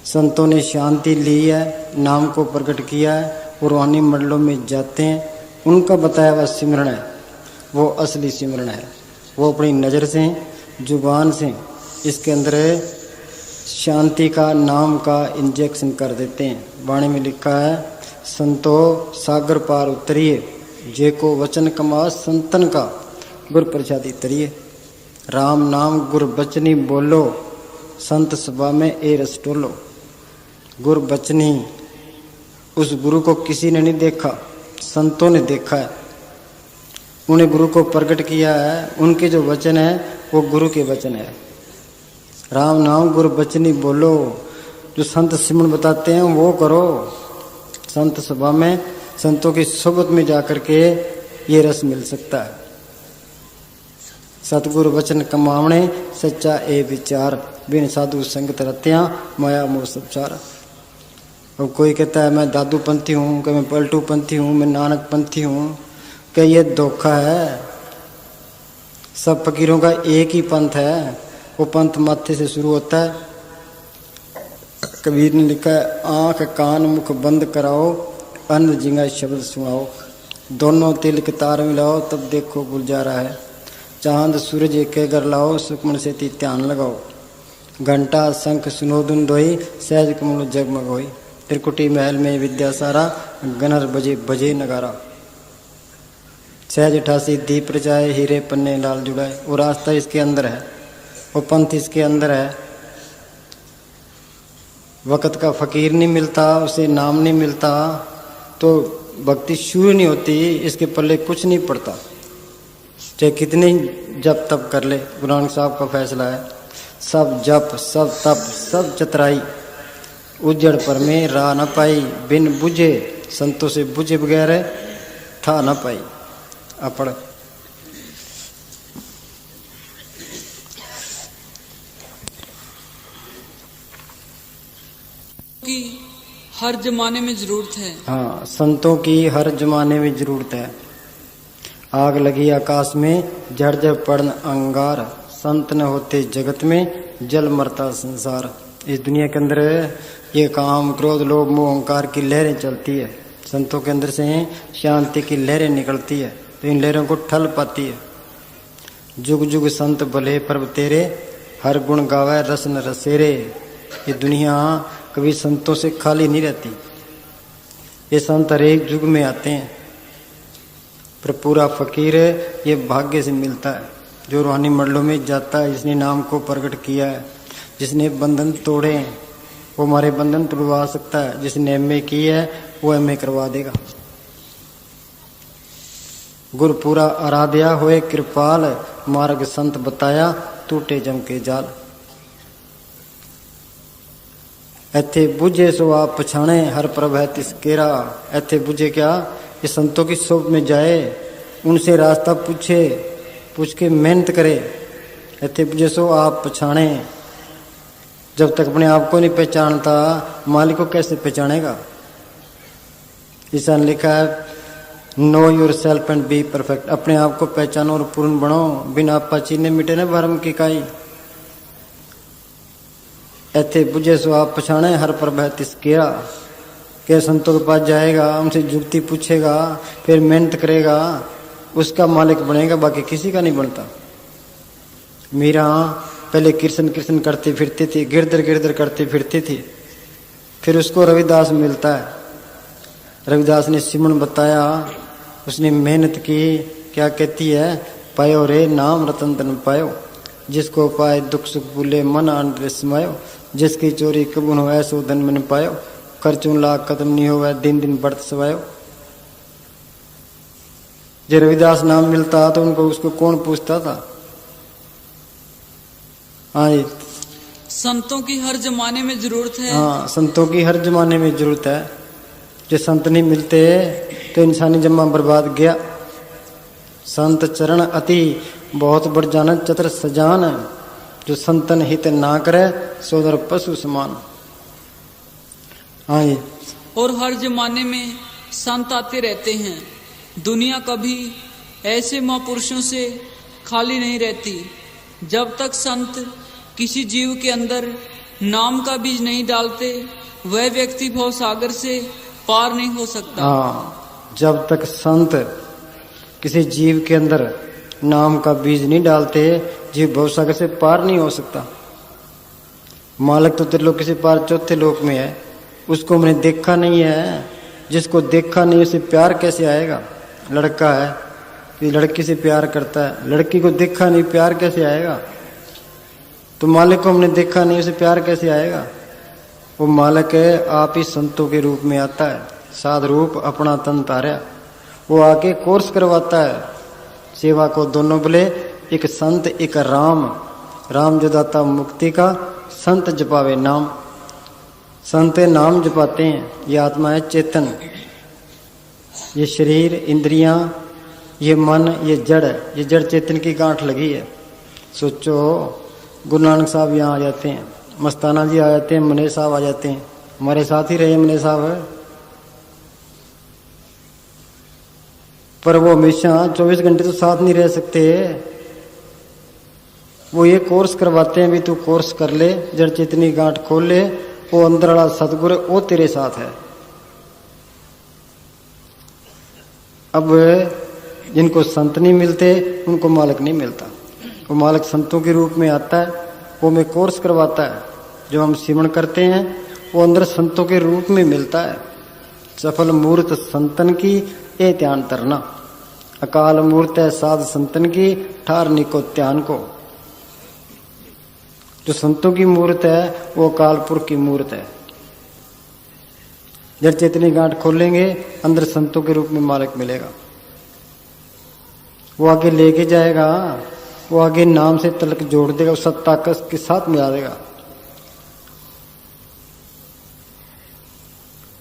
संतों ने शांति ली है, नाम को प्रकट किया है, वो रूहानी मंडलों में जाते हैं, उनका बताया हुआ सिमरन है, वो असली सिमरन है। वो अपनी नज़र से, जुबान से इसके अंदर शांति का, नाम का इंजेक्शन कर देते हैं। वाणी में लिखा है, संतो सागर पार उतरिए, जे को वचन कमा संतन का, गुर प्रसादी तरिए। राम नाम गुर बचनी बोलो, संत सभा में ए रस टोलो। गुर बचनी, उस गुरु को किसी ने नहीं देखा, संतों ने देखा है, उन्हें गुरु को प्रकट किया है। उनके जो वचन है वो गुरु के वचन है। राम नाम गुरु बचनी बोलो, जो संत सिमरन बताते हैं वो करो। संत सभा में, संतों की सोबत में जाकर के ये रस मिल सकता है। सतगुरु वचन कमावणे, सच्चा ए विचार, बिन साधु संगत रत्या, माया मोह सब चार। अब कोई कहता है मैं दादू पंथी हूँ, कि मैं पलटू पंथी हूँ, मैं नानक पंथी हूँ, कि ये धोखा है। सब फकीरों का एक ही पंथ है, वो पंथ माथे से शुरू होता है, कबीर ने लिखा है, आंख कान मुख बंद कराओ, अन्न जिंगा शब्द सुनाओ, दोनों तिल के तार मिलाओ, तब देखो गुलजारा है। चांद सूरज एक घर लाओ, सुखमन से ती ध्यान लगाओ, घंटा शंख सुनो धुन दोई, सहज कमल जगमग होई, त्रिकुटी महल में विद्या सारा, गनर बजे बजे नगारा, सहज 88 दीप रचाए, हीरे पन्ने लाल जुड़ाए। वो रास्ता इसके अंदर है, वो पंथ इसके अंदर है। वक़्त का फकीर नहीं मिलता, उसे नाम नहीं मिलता, तो भक्ति शुरू नहीं होती, इसके पल्ले कुछ नहीं पड़ता, चाहे कितने जप तप कर ले। गुरु नानक साहब का फैसला है, सब जप सब तप सब चतराई, उजड़ पर में राह न पाई, बिन बुझे संतों से बुझे बगैर था न पाई। अपड़ की हर जमाने में जरूरत है। हाँ, संतों की हर जमाने में जरूरत है। आग लगी आकाश में, झड़ पड़न अंगार, संत न होते जगत में, जल मरता संसार। इस दुनिया के अंदर ये काम क्रोध लोभ मोह अहंकार की लहरें चलती है, संतों के अंदर से शांति की लहरें निकलती है, तो इन लहरों को ठल पाती है। जुग जुग संत भले प्रभ तेरे, हर गुण गावे रसन रसेरे। ये दुनिया कभी संतों से खाली नहीं रहती, ये संत हर एक युग में आते हैं, पर पूरा फकीर ये भाग्य से मिलता है, जो रूहानी मंडलों में जाता है, जिसने नाम को प्रकट किया है, जिसने बंधन तोड़े हैं, वो हमारे बंधन तोड़वा सकता है। जिसने एमए की है वो एमए करवा देगा। गुर पूरा आराध्या होए कृपाल, मार्ग संत बताया, टूटे जम के जाल। ऐथे बुझे सो आप पछाणे, हर प्रभ है तिसकेरा। ऐथे बुझे क्या, ये संतों की सोबत में जाए, उनसे रास्ता पूछे, पूछ के मेहनत करे। ऐथे बुझे सो आप पछाणे, जब तक अपने आप को नहीं पहचानता, मालिक को कैसे पहचानेगा। ईसा ने लिखा है, know your self and be perfect. अपने आप को पहचानो और पूर्ण बनो, बिना आपा चीने मिटे न भरम की काई। ऐथे बुझे सो आप पछाणे, हर पर बह तिसकेरा। के संतों के पास जाएगा, उनसे जुक्ति पूछेगा, फिर मेहनत करेगा, उसका मालिक बनेगा, बाकी किसी का नहीं बनता। मीरा पहले कृष्ण कृष्ण करती फिरती थी, गिरधर गिरधर करती फिरती थी, फिर उसको रविदास मिलता है। रविदास ने सिमरन बताया, उसने मेहनत की, क्या कहती है, पायो रे नाम रतन धन पायो, जिसको पाए दुख सुख भूले मन आनंद समायो, जिसकी चोरी कबून हो ऐसो धन मन पायो, खर्चों लाख कदम नहीं हो दिन दिन बढ़त सवायो। जो रविदास नाम मिलता तो उनको उसको कौन पूछता था। हाँ जी, संतों की हर जमाने में जरूरत है। हाँ, संतों की हर जमाने में जरूरत है। जो संत नहीं मिलते तो इंसानी जमा बर्बाद गया। संत चरण अति बहुत बढ़ जान, चतर सजान, जो संतन हित ना करे, सोदर पशु समान। हाँ जी, और हर जमाने में संत आते रहते हैं। दुनिया कभी ऐसे महापुरुषों से खाली नहीं रहती। जब तक संत किसी जीव के अंदर नाम का बीज नहीं डालते, वह व्यक्ति भवसागर से पार नहीं हो सकता। हाँ, जब तक संत किसी जीव के अंदर नाम का बीज नहीं डालते, जीव भवसागर से पार नहीं हो सकता। मालिक तो त्रिलोक से पार चौथे लोक में है, उसको मैंने देखा नहीं है। जिसको देखा नहीं उसे प्यार कैसे आएगा। लड़का है कि लड़की से प्यार करता है, लड़की को देखा नहीं, प्यार कैसे आएगा। तो मालिक को हमने देखा नहीं, उसे प्यार कैसे आएगा। वो मालिक है, आप ही संतों के रूप में आता है, साध रूप अपना तन तारा। वो आके कोर्स करवाता है, सेवा को दोनों बोले, एक संत एक राम। राम जो दाता मुक्ति का, संत जपावे नाम। संत नाम जपाते हैं। ये आत्मा है चेतन, ये शरीर इंद्रियां, ये मन, ये जड़ है। ये जड़ चेतन की गांठ लगी है। सोचो, गुरु नानक साहब यहाँ आ जाते हैं, मस्ताना जी आ जाते हैं, मने साहब आ जाते हैं, हमारे साथ ही रहे मने साहब, पर वो हमेशा 24 घंटे तो साथ नहीं रह सकते। वो ये कोर्स करवाते हैं, भी तू कोर्स कर ले, जड़ चेतनी गांठ खोल ले, वो अंदर वाला सतगुरु वो तेरे साथ है। अब जिनको संत नहीं मिलते उनको मालिक नहीं मिलता। वो मालिक संतों के रूप में आता है, वो में कोर्स करवाता है। जो हम सिमरण करते हैं वो अंदर संतों के रूप में मिलता है। सफल मूर्त संतन की ये ध्यान तरना, अकाल मूर्त है साध संतन की ठारनी को ध्यान को। जो संतों की मूर्त है वो अकाल पुरख की मूर्त है। जब चेतनी गांठ खोलेंगे अंदर संतों के रूप में मालिक मिलेगा। वो आगे लेके जाएगा, वो आगे नाम से तलक जोड़ देगा, उस सत्ता के साथ मिला देगा।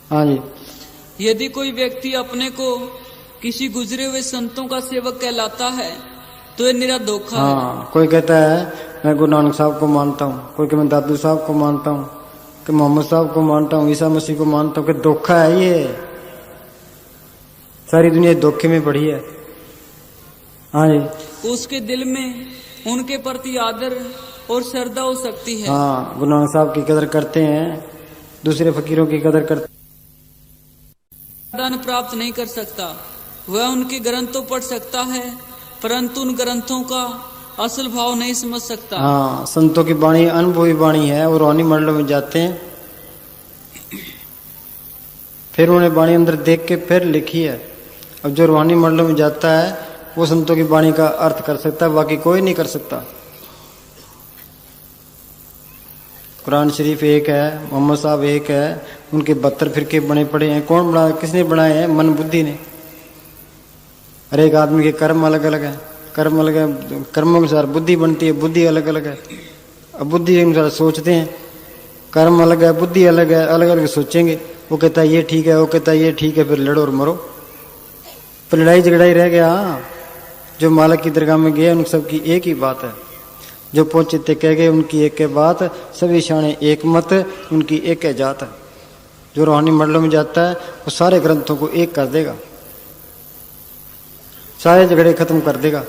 हाँ जी। यदि कोई व्यक्ति अपने को किसी गुजरे हुए संतों का सेवक कहलाता है तो ये निरा धोखा है। हाँ, कोई कहता है मैं गुरु नानक साहब को मानता हूँ, कोई कहता मैं दादू साहब को मानता हूँ, कि मोहम्मद साहब को मानता हूँ, ईसा मसीह को मानता हूँ, कि धोखा है ये। सारी दुनिया धोखे में पड़ी है। हाँ जी। उसके दिल में उनके प्रति आदर और श्रद्धा हो सकती है। हाँ, गुरु नानक साहब की कदर करते हैं, दूसरे फकीरों की कदर करते, दान प्राप्त नहीं कर सकता। वह उनके ग्रंथों पढ़ सकता है परंतु उन ग्रंथों का असल भाव नहीं समझ सकता। हाँ, संतों की वाणी अनुभवी वाणी है। वो रोहानी मंडलों में जाते हैं, फिर उन्होंने वाणी अंदर देख के फिर लिखी है। अब जो रोहानी मंडलों में जाता है वो संतों की वाणी का अर्थ कर सकता है, बाकी कोई नहीं कर सकता। कुरान शरीफ एक है, मोहम्मद साहब एक है, उनके 72 फिरके बने पड़े हैं। कौन बना, किसने बनाए हैं? मन बुद्धि ने। हर एक आदमी के कर्म अलग अलग है, कर्म अलग है, कर्मों के अनुसार बुद्धि बनती है, बुद्धि अलग अलग है। अब बुद्धि के अनुसार सोचते हैं, कर्म अलग है, बुद्धि अलग है, अलग अलग सोचेंगे। वो कहता है ये ठीक है, वो कहता है ये ठीक है, फिर लड़ो और मरो। फिर लड़ाई झगड़ा ही रह गया। जो मालिक की दरगाह में गए उन सबकी एक ही बात है। जो पहुंचे थे कह गए उनकी एक है बात, सभी शाने एक मत, उनकी एक है जात है। जो रूहानी मंडलों में जाता है वो सारे ग्रंथों को एक कर देगा, सारे झगड़े खत्म कर देगा।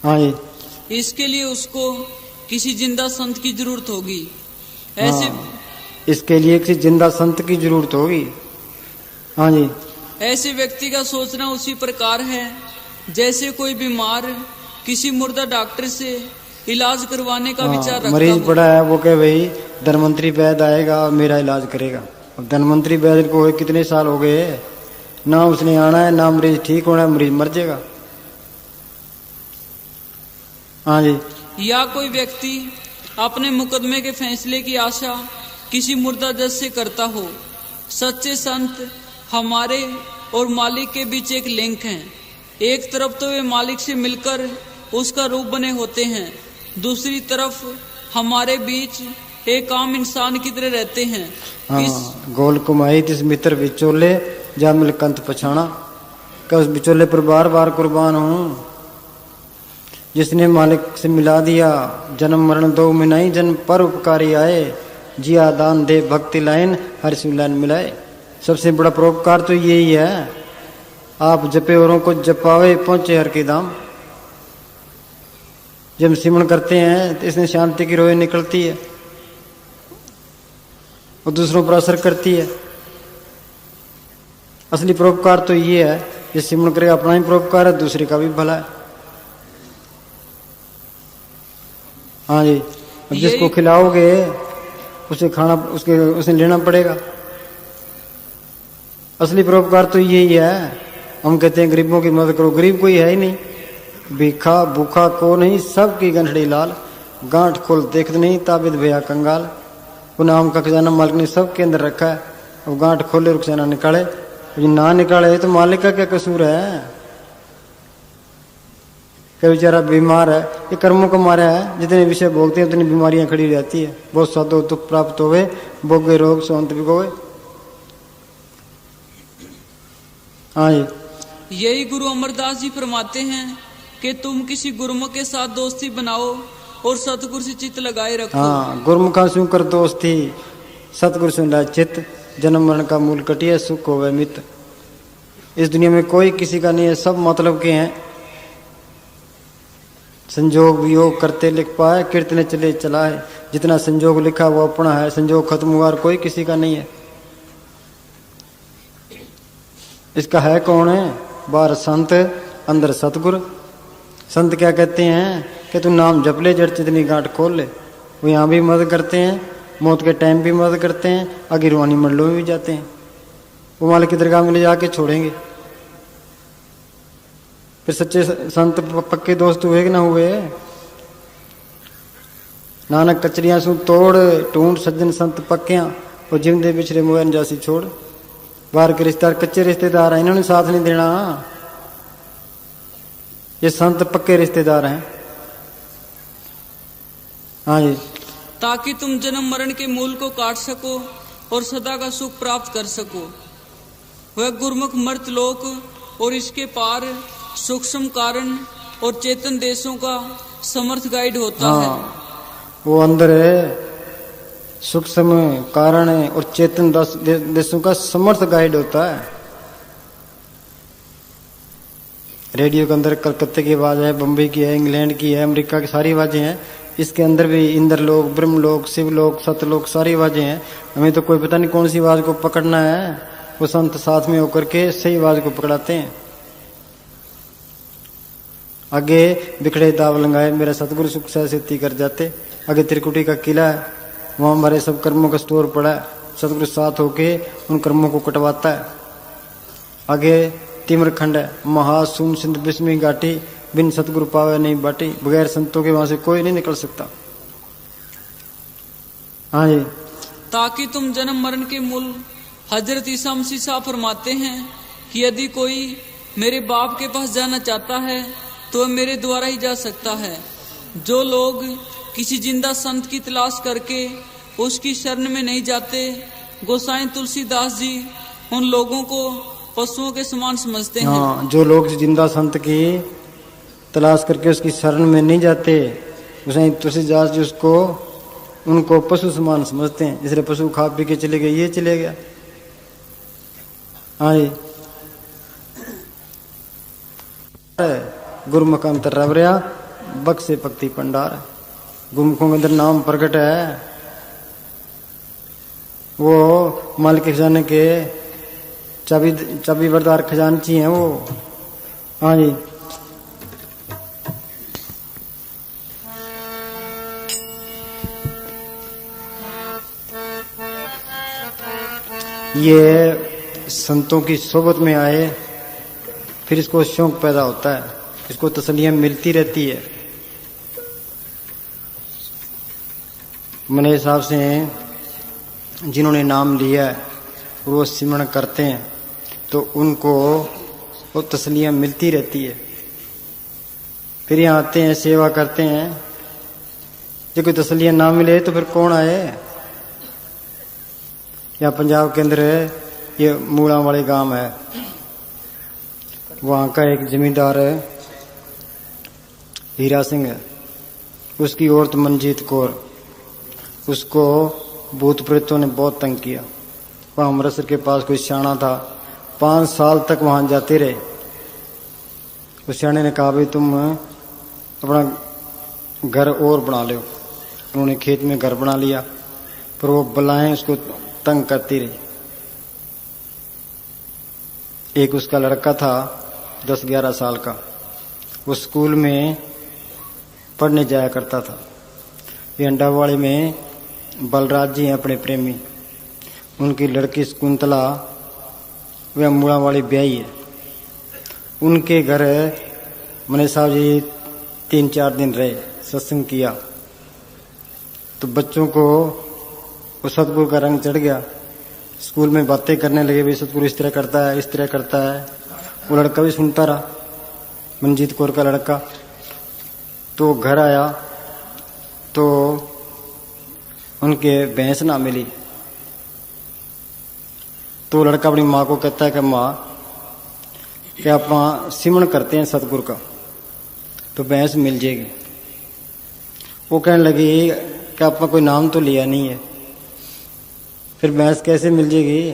हाँ जी। इसके लिए उसको किसी जिंदा संत की जरूरत होगी। ऐसे इसके लिए किसी जिंदा संत की जरूरत होगी। हाँ जी। ऐसे व्यक्ति का सोचना उसी प्रकार है जैसे कोई बीमार किसी मुर्दा डॉक्टर से इलाज करवाने का विचार रखता हो। मरीज पड़ा है, वो कहे भाई धनवंतरी वैद्य आएगा और मेरा इलाज करेगा। अब धनवंतरी वैद्य को कितने साल हो गए, ना उसने आना है ना मरीज ठीक होना है, मरीज मर जाएगा। हाँ जी। या कोई व्यक्ति अपने मुकदमे के फैसले की आशा किसी मुर्दा जज से करता हो। सच्चे संत हमारे और मालिक के बीच एक लिंक है। एक तरफ तो वे मालिक से मिलकर उसका रूप बने होते हैं, दूसरी तरफ हमारे बीच एक आम इंसान की तरह रहते हैं। हाँ, गोल कुमाई तिस मित्र बिचोले जा मिल कंत पछाना, का उस बिचोले पर बार बार कुर्बान हूँ जिसने मालिक से मिला दिया। जन्म मरण दो मिनाई, जन्म पर उपकारी आए, जिया दान दे भक्ति लाइन हर शिवलाइन मिलाए। सबसे बड़ा परोपकार तो यही है, आप जपे औरों को जपावे पहुंचे हर के दाम। जब सिमरण करते हैं तो इसमें शांति की रोए निकलती है और दूसरों पर असर करती है। असली परोपकार तो ये है, जो सिमरण करेगा अपना ही परोपकार है, दूसरे का भी भला है। हाँ जी। अब जिसको खिलाओगे उसे खाना उसे लेना पड़ेगा। असली परोपकार तो यही है। हम कहते हैं गरीबों की मदद करो, गरीब कोई है ही नहीं, भीखा भूखा को नहीं, सबकी गंठड़ी लाल, गांठ खोल देखते नहीं ताबिद भैया कंगाल। वो नाम का खजाना मालिक ने सबके अंदर रखा है। अब गांठ खोले रुखसाना निकाले, ना निकाले तो मालिक का क्या कसूर है? क्या बेचारा बीमार है, ये कर्मों का मारा है। जितने विषय भोगते हैं उतनी बीमारियां खड़ी रहती है। बहुत साधो दुख प्राप्त होवे, भोगे रोग सोंत बिगोवे। हाँ जी। यही गुरु अमरदास जी फरमाते हैं कि तुम किसी गुरुमुख के साथ दोस्ती बनाओ और सतगुरु से चित्त लगाए रखो। हाँ, गुरुमुखा सु कर दोस्ती, सतगुरु से ला चित्त, जन्म मरण का मूल कटिया, सुख होवे मित। इस दुनिया में कोई किसी का नहीं है, सब मतलब के हैं। संजोग वियोग करते लिख पाए, कीर्तने चले चला है। जितना संजोग लिखा वो अपना है, संजोग खत्म हुआ और कोई किसी का नहीं है। इसका है कौन है? बाहर संत, अंदर सतगुरु। संत क्या कहते हैं कि तू नाम जप ले, जड़ चितनी गांठ खोल ले। वो यहाँ भी मदद करते हैं, मौत के टाइम भी मदद करते हैं, आगे रूहानी मंडलों में भी जाते हैं। वो मालिक की दरगाह में ले जाके छोड़ेंगे। फिर सच्चे संत पक्के दोस्त हुए कि ना हुए? नानक कचरियां सु तोड़, टूंड सज्जन संत पक्कियां, और जिम दे बिछड़े मोहन जासी छोड़। बाहर के रिश्तेदार कच्चे रिश्तेदार हैं, इन्होंने साथ नहीं देना। ये संत पक्के रिश्तेदार हैं। हाँ जी। ताकि तुम जन्म मरण के मूल को काट सको और सदा का सुख प्राप्त कर सको। वह गुरुमुख मर्त लोक और इसके पार सूक्ष्म कारण और चेतन देशों का समर्थ गाइड होता है। वो अंदर है, सूक्ष्म कारण है और चेतन देशों का समर्थ गाइड होता है। रेडियो के अंदर कलकत्ते की आवाज है, बम्बई की है, इंग्लैंड की है, अमेरिका की सारी आवाजें हैं। इसके अंदर भी इंद्रलोक, ब्रह्मलोक, शिवलोक, सतलोक सारी आवाजें हैं। हमें तो कोई पता नहीं कौन सी आवाज को पकड़ना है। वो संत साथ में होकर के सही आवाज को पकड़ाते हैं। आगे बिखड़े दाव लगाए मेरा सतगुरु सुख सहसिद्धि कर जाते। आगे त्रिकुटी का किला है, वहां हमारे सब कर्मों का स्टोर पड़ा है। सतगुरु साथ होके उन कर्मों को कटवाता है। आगे तिम्रखंड है, महासून सिंध बिस्मी घाटी, बिन सतगुरु पावे नहीं बाटी। बगैर संतों के वहां से कोई नहीं निकल सकता। हाँ जी। ताकि तुम जन्म मरण के मूल हजरत ईसा मसीह साहब फरमाते हैं कि यदि कोई मेरे बाप के पास जाना चाहता है तो वह मेरे द्वारा ही जा सकता है। जो लोग किसी जिंदा संत की तलाश करके उसकी शरण में नहीं जाते, गोसाई तुलसीदास जी उन लोगों को पशुओं के समान समझते हैं। हाँ, जो लोग जिंदा संत की तलाश करके उसकी शरण में नहीं जाते, गोसाई तुलसीदास जी उसको उनको पशु समान समझते हैं। इसलिए पशु खा पी के चले गए, ये चले गया। हाँ जी। गुरुमुख अंतर रवरिया बक्से भक्ति भंडार। गुरुमुखों के अंदर नाम प्रकट है। वो मालिक के खजाने के चाबी बरदार खजानची हैं वो। हाँ जी। ये संतों की सोबत में आए, फिर इसको शौक पैदा होता है, इसको तसल्लियां मिलती रहती है। मेरे हिसाब से जिन्होंने नाम लिया है वो सिमरण करते हैं तो उनको वो तसल्लियां मिलती रहती है। फिर यहाँ आते हैं, सेवा करते हैं। जब कोई तसल्लियां ना मिले तो फिर कौन आए? यहाँ पंजाब के अंदर ये मूड़ा वाले गांव है, वहाँ का एक जमींदार है हीरा सिंह है, उसकी औरत मनजीत कौर, उसको भूत प्रेतों ने बहुत तंग किया। वहाँ अमृतसर के पास कोई सियाना था, 5 साल तक वहाँ जाते रहे। उस सियाने ने कहा भाई तुम अपना घर और बना लो। उन्होंने खेत में घर बना लिया, पर वो बलाएं उसको तंग करती रही। एक उसका लड़का था 10-11 साल का, वो स्कूल में पढ़ने जाया करता था। ये अंडावाड़ी में बलराज जी हैं अपने प्रेमी, उनकी लड़की शकुंतला वह मुड़ा वाली ब्याही है। उनके घर मने साहब जी 3-4 दिन रहे, सत्संग किया तो बच्चों को वो सतगुरु का रंग चढ़ गया। स्कूल में बातें करने लगे, भाई सतगुरु इस तरह करता है, इस तरह करता है। वो लड़का भी सुनता रहा, मनजीत कौर का लड़का। तो घर आया तो उनके भैंस ना मिली, तो लड़का अपनी माँ को कहता है कि माँ क्या आप सिमरण करते हैं सतगुरु का तो भैंस मिल जाएगी। वो कहने लगी कि आपका कोई नाम तो लिया नहीं है, फिर भैंस कैसे मिल जाएगी?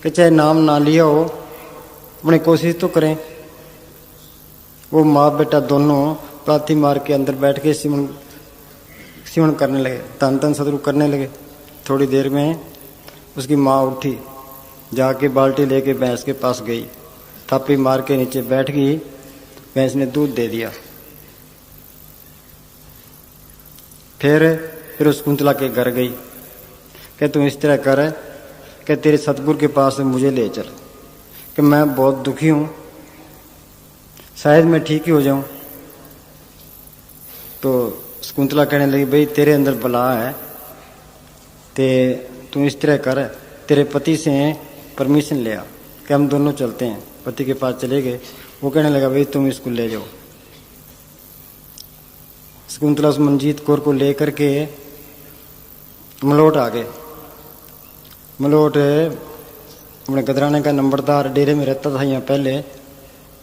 कि चाहे नाम ना लिया हो अपनी कोशिश तो करें। वो माँ बेटा दोनों पाथी मार के अंदर बैठ के सिमन करने लगे, तन तन सतरू करने लगे। थोड़ी देर में उसकी माँ उठी, जाके बाल्टी लेके भैंस के पास गई, थापी मार के नीचे बैठ गई। भैंस ने दूध दे दिया। फिर उस कुंतला के घर गई, कि तुम इस तरह कर कि तेरे सतगुरु के पास मुझे ले चल, कि मैं बहुत दुखी हूँ, शायद मैं ठीक ही हो जाऊं। तो शकुंतला कहने लगी, भाई तेरे अंदर बला है, ते तुम इस तरह कर, तेरे पति से परमिशन ले आ कि हम दोनों चलते हैं। पति के पास चले गए। वो कहने लगा, भाई तुम इसको ले जाओ। शकुंतला उस मंजीत कौर को लेकर के मलोट आ गए। मलोट अपने गदराने का नंबरदार डेरे में रहता था यहाँ पहले,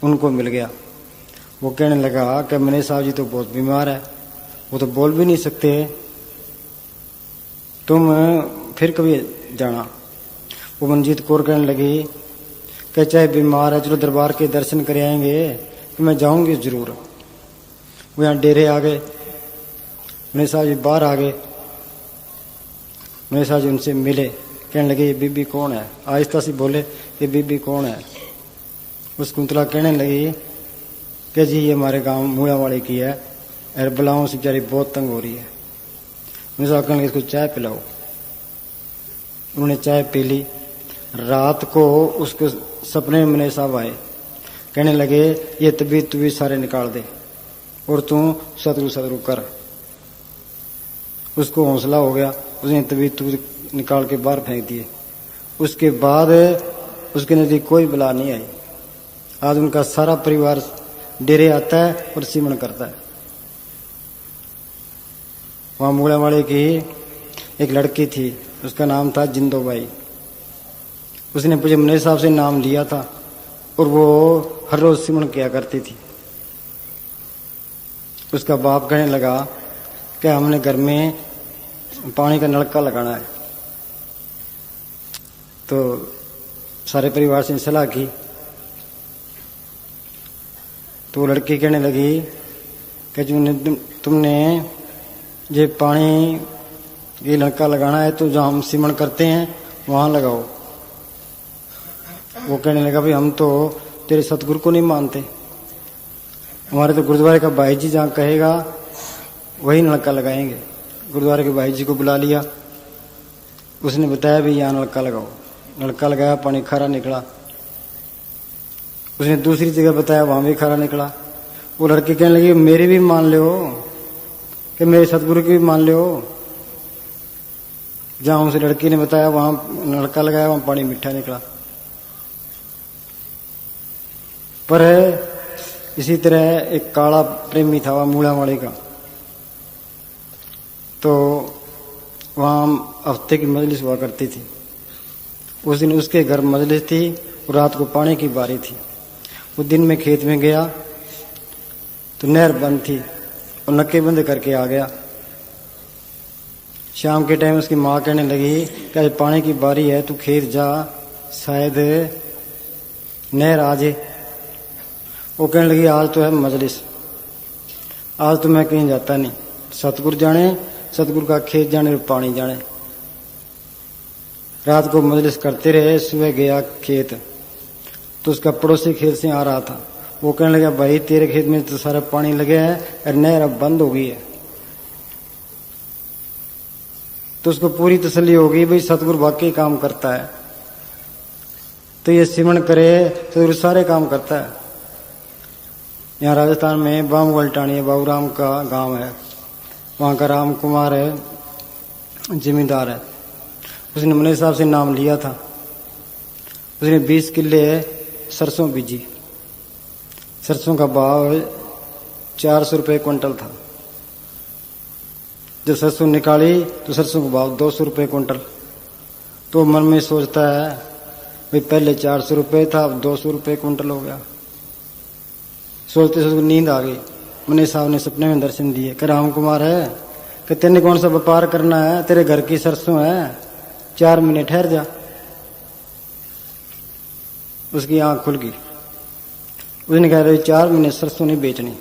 उनको मिल गया। वो कहने लगा कि मने साहब जी तो बहुत बीमार है, वो तो बोल भी नहीं सकते, तुम फिर कभी जाना। वो मंजीत कौर कहने लगी कि चाहे बीमार है, चलो दरबार के दर्शन कर आएंगे, कि मैं जाऊंगी जरूर। वो यहाँ डेरे आ गए। मने साहब जी बाहर आ गए। मने साहब जी उनसे मिले, कहने लगे ये बीबी कौन है? आहिस्ता सी बोले, ये बीबी कौन है? उस कुंतला कहने लगी कि जी ये हमारे गांव मूड़ा वाले की है, और बलाओं से बेचारी बहुत तंग हो रही है। मने साहब कहने लगे इसको चाय पिलाओ। उन्होंने चाय पी ली। रात को उसके सपने में मने साहब आए, कहने लगे ये तबीयत सारे निकाल दे और तू सतरू कर। उसको हौसला हो गया, उसने तबीयत निकाल के बाहर फेंक दिए। उसके बाद उसके नजदीक कोई बला नहीं आई। आज उनका सारा परिवार डेरे आता है और सिमन करता है। वहां मूड़ा वाले की एक लड़की थी, उसका नाम था जिंदोबाई। उसने मुझे मने साहब से नाम लिया था और वो हर रोज सिमन किया करती थी। उसका बाप कहने लगा कि हमने घर में पानी का नलका लगाना है। तो सारे परिवार से सलाह की। तो वो लड़की कहने लगी कि तुमने ये पानी ये नलका लगाना है तो जहाँ हम सिमन करते हैं वहाँ लगाओ। वो कहने लगा, भाई हम तो तेरे सतगुरु को नहीं मानते, हमारे तो गुरुद्वारे का भाई जी जहाँ कहेगा वही नलका लगाएंगे। गुरुद्वारे के भाई जी को बुला लिया। उसने बताया भी यहाँ नलका लगाओ। नलका लगाया, पानी खारा निकला। उसने दूसरी जगह बताया, वहां भी खारा निकला। वो लड़की कहने लगी मेरी भी मान लो, कि मेरे सतगुरु की भी मान लो। जहां उस लड़की ने बताया वहां नलका लगाया, वहां पानी मीठा निकला। पर इसी तरह एक काला प्रेमी था वहां मूड़ा वाले का। तो वहां हफ्ते की मजलिस हुआ करती थी। उस दिन उसके घर मजलिस थी और रात को पानी की बारी थी। वो दिन में खेत में गया तो नहर बंद थी और नक्के बंद करके आ गया। शाम के टाइम उसकी माँ कहने लगी कि आज पानी की बारी है, तू खेत जा, शायद नहर आ जाए। वो कहने लगी आज तो है मजलिस, आज तो मैं कहीं जाता नहीं, सतगुरु जाने, सतगुरु का खेत जाने और पानी जाने। रात को मजलिस करते रहे। सुबह गया खेत तो उसका पड़ोसी खेत से आ रहा था। वो कहने लगा भाई तेरे खेत में तो सारा पानी लगे है और नहर अब बंद हो गई है। तो उसको पूरी तसल्ली हो गई भाई सतगुरु वाकई काम करता है, तो ये सिमन करे सतगुरु सारे काम करता है। यहाँ राजस्थान में बामगल टाणी बाबूराम का गांव है, वहाँ का राम कुमार है, जिम्मेदार है। उसने मने साहब से नाम लिया था। उसने 20 किले सरसों बीजी। सरसों का भाव 400 रुपये क्विंटल था। जब सरसों निकाली तो सरसों का भाव 200 रुपये क्विंटल। तो मन में सोचता है भाई पहले 400 रुपये था, अब 200 रुपये क्विंटल हो गया। सोचते सोचते नींद आ गई। मने साहब ने सपने में दर्शन दिए कि राम कुमार है कि तेने कौन सा व्यापार करना है, तेरे घर की सरसों है, 4 महीने ठहर जा। उसकी आंख खुल गई। उसने कहा 4 महीने सरसों नहीं बेचनी,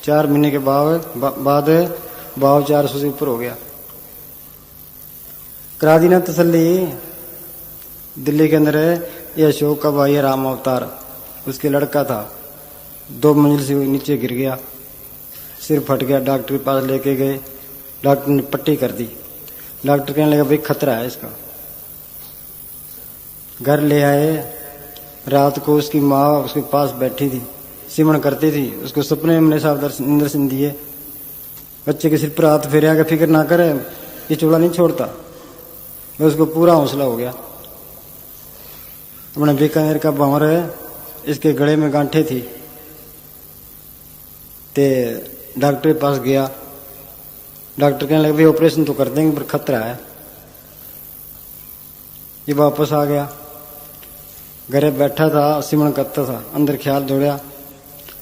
4 महीने के बाद भाव 400 से ऊपर हो गया। करा दी ना तसल्ली। दिल्ली के अंदर ये अशोक का भाई है राम अवतार, उसके लड़का था, 2 मंजिल से नीचे गिर गया, सिर फट गया। डॉक्टर के पास लेके गए, डॉक्टर ने पट्टी कर दी। डॉक्टर कहने लगा भाई खतरा है इसका। घर ले आए, रात को उसकी माँ उसके पास बैठी थी, सिमरण करती थी। उसको सपने में हमने साहब दर्शन दिए। बच्चे के सिर पर हाथ फेरे, आगे फिक्र ना करे, ये चूड़ा नहीं छोड़ता। बस उसको पूरा हौसला हो गया। अपने बीकानेर का भंवर है, इसके गले में गांठे थी। ते डॉक्टर के पास गया, डॉक्टर कहने लगे भाई ऑपरेशन तो कर देंगे पर खतरा है। ये वापस आ गया, घरे बैठा था, सिमरण करता था। अंदर ख्याल जोड़ा,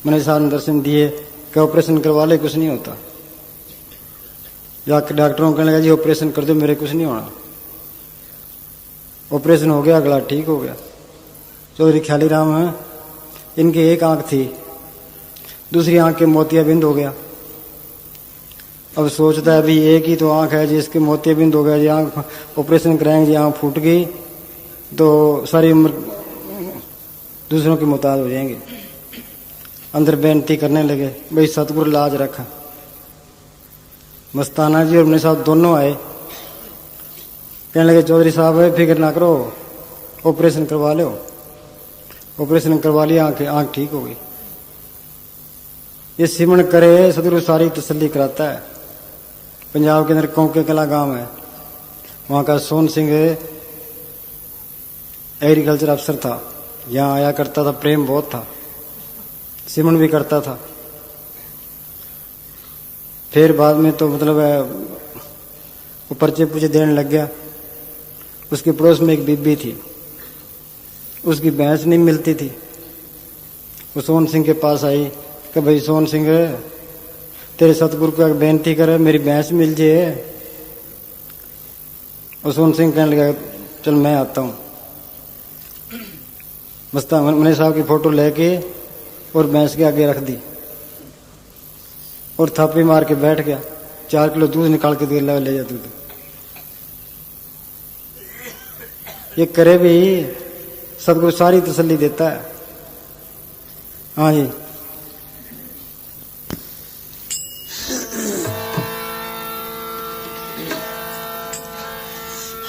मैंने सारे दर्शन दिए कि ऑपरेशन करवा ले, कुछ नहीं होता। जाकर डॉक्टरों को कहने लगा जी ऑपरेशन कर दो, मेरे कुछ नहीं होना। ऑपरेशन हो गया, अगला ठीक हो गया। चौधरी ख्याली राम है, इनकी एक आंख थी, दूसरी आंख के मोतियाबिंद हो गया। अब सोचता है अभी एक ही तो आंख है जी, इसके मोतियाबिंद हो गया जी, आंख ऑपरेशन कराएंगे जी, आंख फूट गई तो सारी उम्र दूसरों की मोहताज हो जाएंगे। अंदर बेनती करने लगे भाई सतगुरु लाज रखा। मस्ताना जी और अपने साथ दोनों आए, कहने लगे चौधरी साहब फिक्र ना करो, ऑपरेशन करवा लो। ऑपरेशन करवा लिया, आंख ठीक हो गई। ये सिमरण करे सतगुरु सारी तसल्ली कराता है। पंजाब के अंदर कौंके कला गांव है, वहां का सोन सिंह एग्रीकल्चर अफसर था, यहाँ आया करता था, प्रेम बहुत था, सिमरण भी करता था। फिर बाद में तो मतलब वो पर्चे पुचे देने लग गया। उसके पड़ोस में एक बीबी थी, उसकी भैंस नहीं मिलती थी। वो सोन सिंह के पास आई कि भाई सोन सिंह तेरे सतगुरु को बेनती करे, मेरी भैंस मिल जाए। और सोन सिंह कहने लगा चल मैं आता हूँ। मस्ताना साहब की फोटो लेके और भैंस के आगे रख दी और थापी मार के बैठ गया। 4 किलो दूध निकाल के ले जा दूध। ये करे भी सतगुरु सारी तसल्ली देता है। हाँ जी,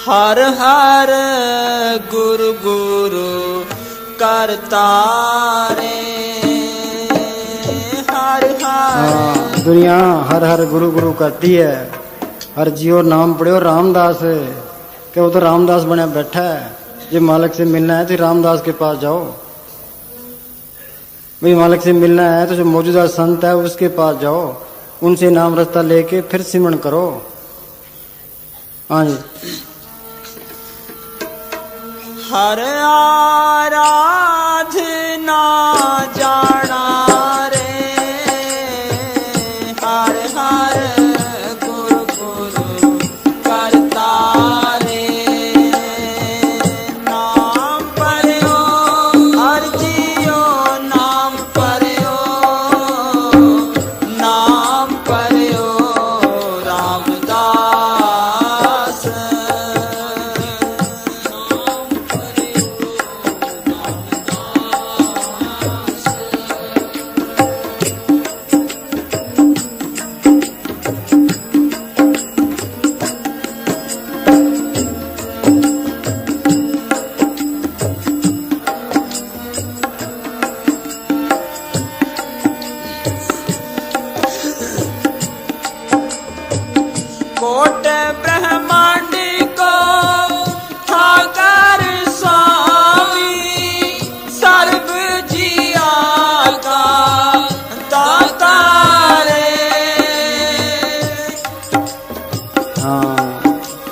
हर हर गुरु गुरु करता रे, हर हर। दुनिया हर हर गुरु गुरु करती है। हर जियो नाम पढ़ो रामदास, कि वो तो रामदास बना बैठा है। ये मालिक से मिलना है तो रामदास के पास जाओ। भाई मालिक से मिलना है तो जो मौजूदा संत है उसके पास जाओ, उनसे नाम रास्ता लेके फिर सिमरण करो। हाँ जी, हर आराधना जाना रे, हर हर गुरु गुरु करता रे। नाम पढ़ो हर जियो, नाम पढ़ो, नाम पढ़ो रामदास। कोट ब्रह्मांड को ठाकर स्वामी, सर्व जिया का दाता रे। हाँ,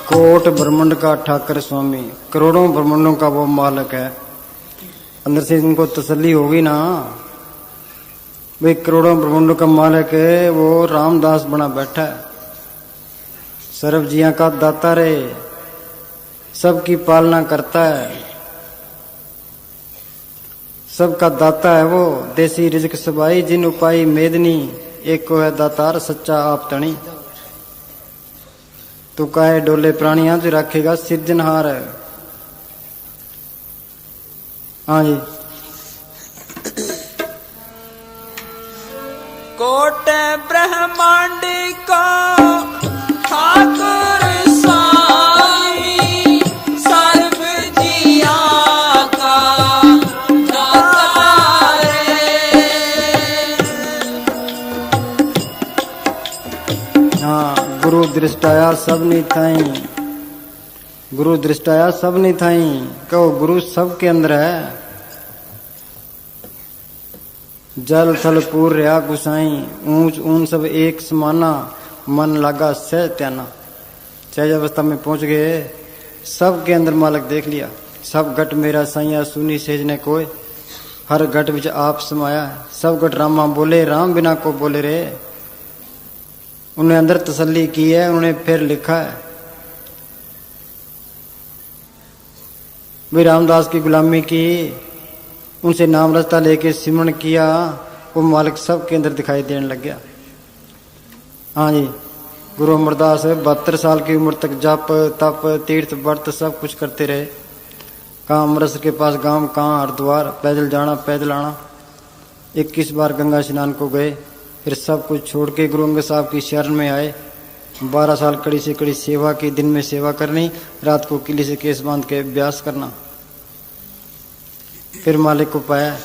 कोट ब्रह्मांड का ठाकर स्वामी, करोड़ों ब्रह्मांडों का वो मालिक है। अंदर से इनको तसल्ली होगी ना भाई करोड़ों ब्रह्मांडों का मालिक है, वो रामदास बना बैठा है। सर्व जिया का दाता रे, सबकी पालना करता है, सबका दाता है वो। देसी रिज़्क सबाई जिन उपाई मेदनी, एक को है दातार सच्चा आप तणी। तू काहे डोले प्राणियां जो रखेगा सिरजनहार। हाँ जी। कोट ब्रह्मांड को ठाकुर स्वामी सर्व जिया का दाता रे। हाँ, गुरु दृष्टाया सब नहीं थाई, गुरु दृष्टाया सब नहीं थाई। कहो गुरु सब के अंदर है। जल थल पूर रहा गुसाई, ऊंच ऊंच सब एक समाना, मन लगा सह त्याना। सहज अवस्था में पहुंच गए, सब के अंदर मालक देख लिया। सब घट मेरा सैया सुनी सेज ने कोई, हर घट विच आप समाया। सब घट रामा बोले, राम बिना को बोले रे। उन्हें अंदर तसल्ली की है, उन्होंने फिर लिखा है। वे रामदास की गुलामी की, उनसे नाम रास्ता लेके सिमरण किया, वो मालिक सब के अंदर दिखाई देने लग गया। हाँ जी, गुरु अमरदास 72 साल की उम्र तक जप तप तीर्थ व्रत सब कुछ करते रहे। कहाँ अमृतसर के पास गांव, कहाँ हरिद्वार, पैदल जाना पैदल आना। 21 बार गंगा स्नान को गए, फिर सब कुछ छोड़ के गुरु अंगद साहब की शरण में आए। 12 साल कड़ी से कड़ी सेवा की, दिन में सेवा करनी, रात को किले से केस बांध के अभ्यास करना। फिर मालिक को पाया।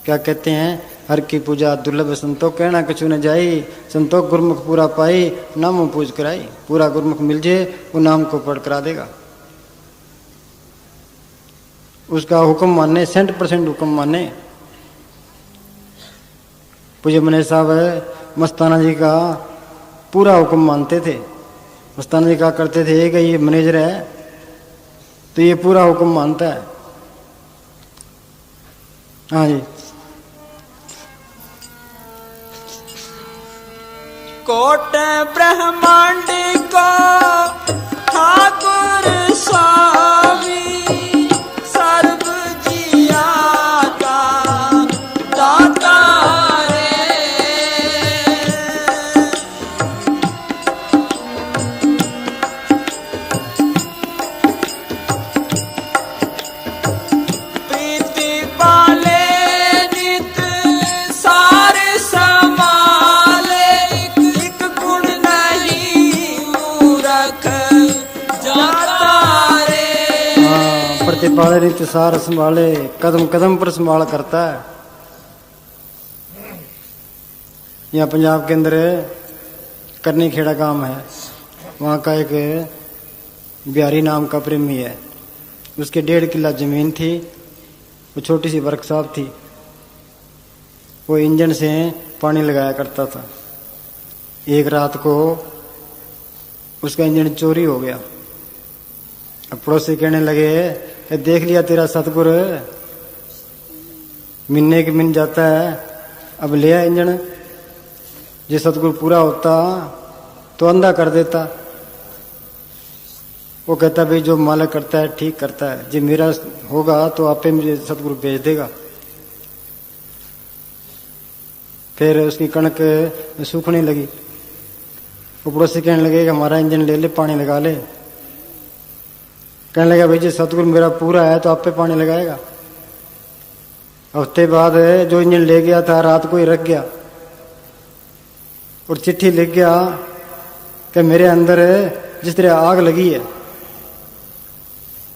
क्या कहते हैं, हर की पूजा दुर्लभ संतोष कहना कछु न जाई, संतोष गुरमुख पूरा पाई, नामों पूज कराई। पूरा गुरमुख मिल जाए वो नाम को पढ़ करा देगा। उसका हुक्म माने, 100% हुक्म माने। पूज्य मने साहब मस्ताना जी का पूरा हुक्म मानते थे। मस्ताना जी का करते थे कि ये मैनेजर है तो ये पूरा हुक्म मानता है। हाँ जी। कोट ब्रह्मांड को ठाकुर स्वामी सर्व जिया का दाता रे। प्रीति पाले नित सारे समाले, एक गुण नहीं मूरख जाता रे। हाँ, प्रतिपाले नित्य सार संभाले, कदम कदम पर संभाल करता है। यहाँ पंजाब के अंदर करनी खेड़ा गांव है, वहाँ का एक बिहारी नाम का प्रेमी है। उसके 1.5 किला जमीन थी, वो छोटी सी वर्कशॉप थी। वो इंजन से पानी लगाया करता था। एक रात को उसका इंजन चोरी हो गया। अब पड़ोसी कहने लगे कि देख लिया तेरा सतगुर मिलने के मिल जाता है, अब ले आ इंजन। जे सतगुर पूरा होता तो अंधा कर देता। वो कहता भाई जो मालिक करता है ठीक करता है, जे मेरा होगा तो आपे मुझे सतगुरु भेज देगा। फिर उसकी कणक सूखने लगी। वो पड़ोसी कहने लगे कि हमारा इंजन ले ले, पानी लगा ले। कहने लगा भाई जी सतगुरु मेरा पूरा है तो आप पे पानी लगाएगा। हफ्ते बाद जो इंजन ले गया था रात को ही रख गया और चिट्ठी लिख गया कि मेरे अंदर जिस तरह आग लगी है,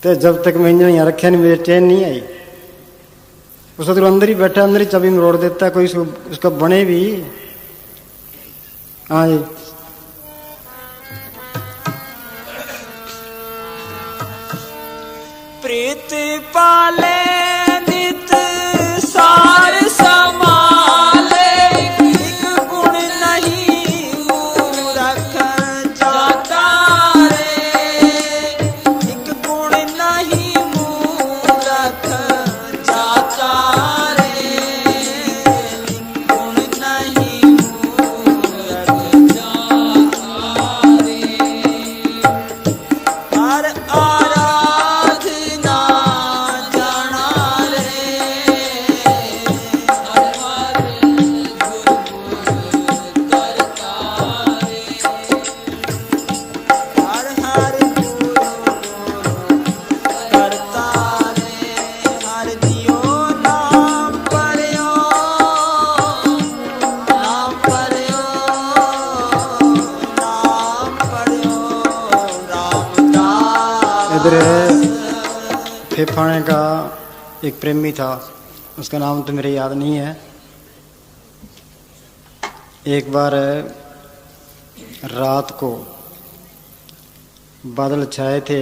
तो जब तक मैं इंजन यहाँ रखा नहीं मुझे चैन नहीं आई। वो सतगुरु अंदर ही बैठा, अंदर ही चाबी में रोड़ देता है, कोई उसका बने भी। हाँ जी। प्रीति पाले नित सार समाले, एक गुण नहीं मूरख जाता रे। एक गुण नहीं मूरख जाता रे। एक गुण नहीं मूरख जाता रे। हर आराधना जाना उधर फेफाने का एक प्रेमी था, उसका नाम तो मेरे याद नहीं है। एक बार रात को बादल छाए थे,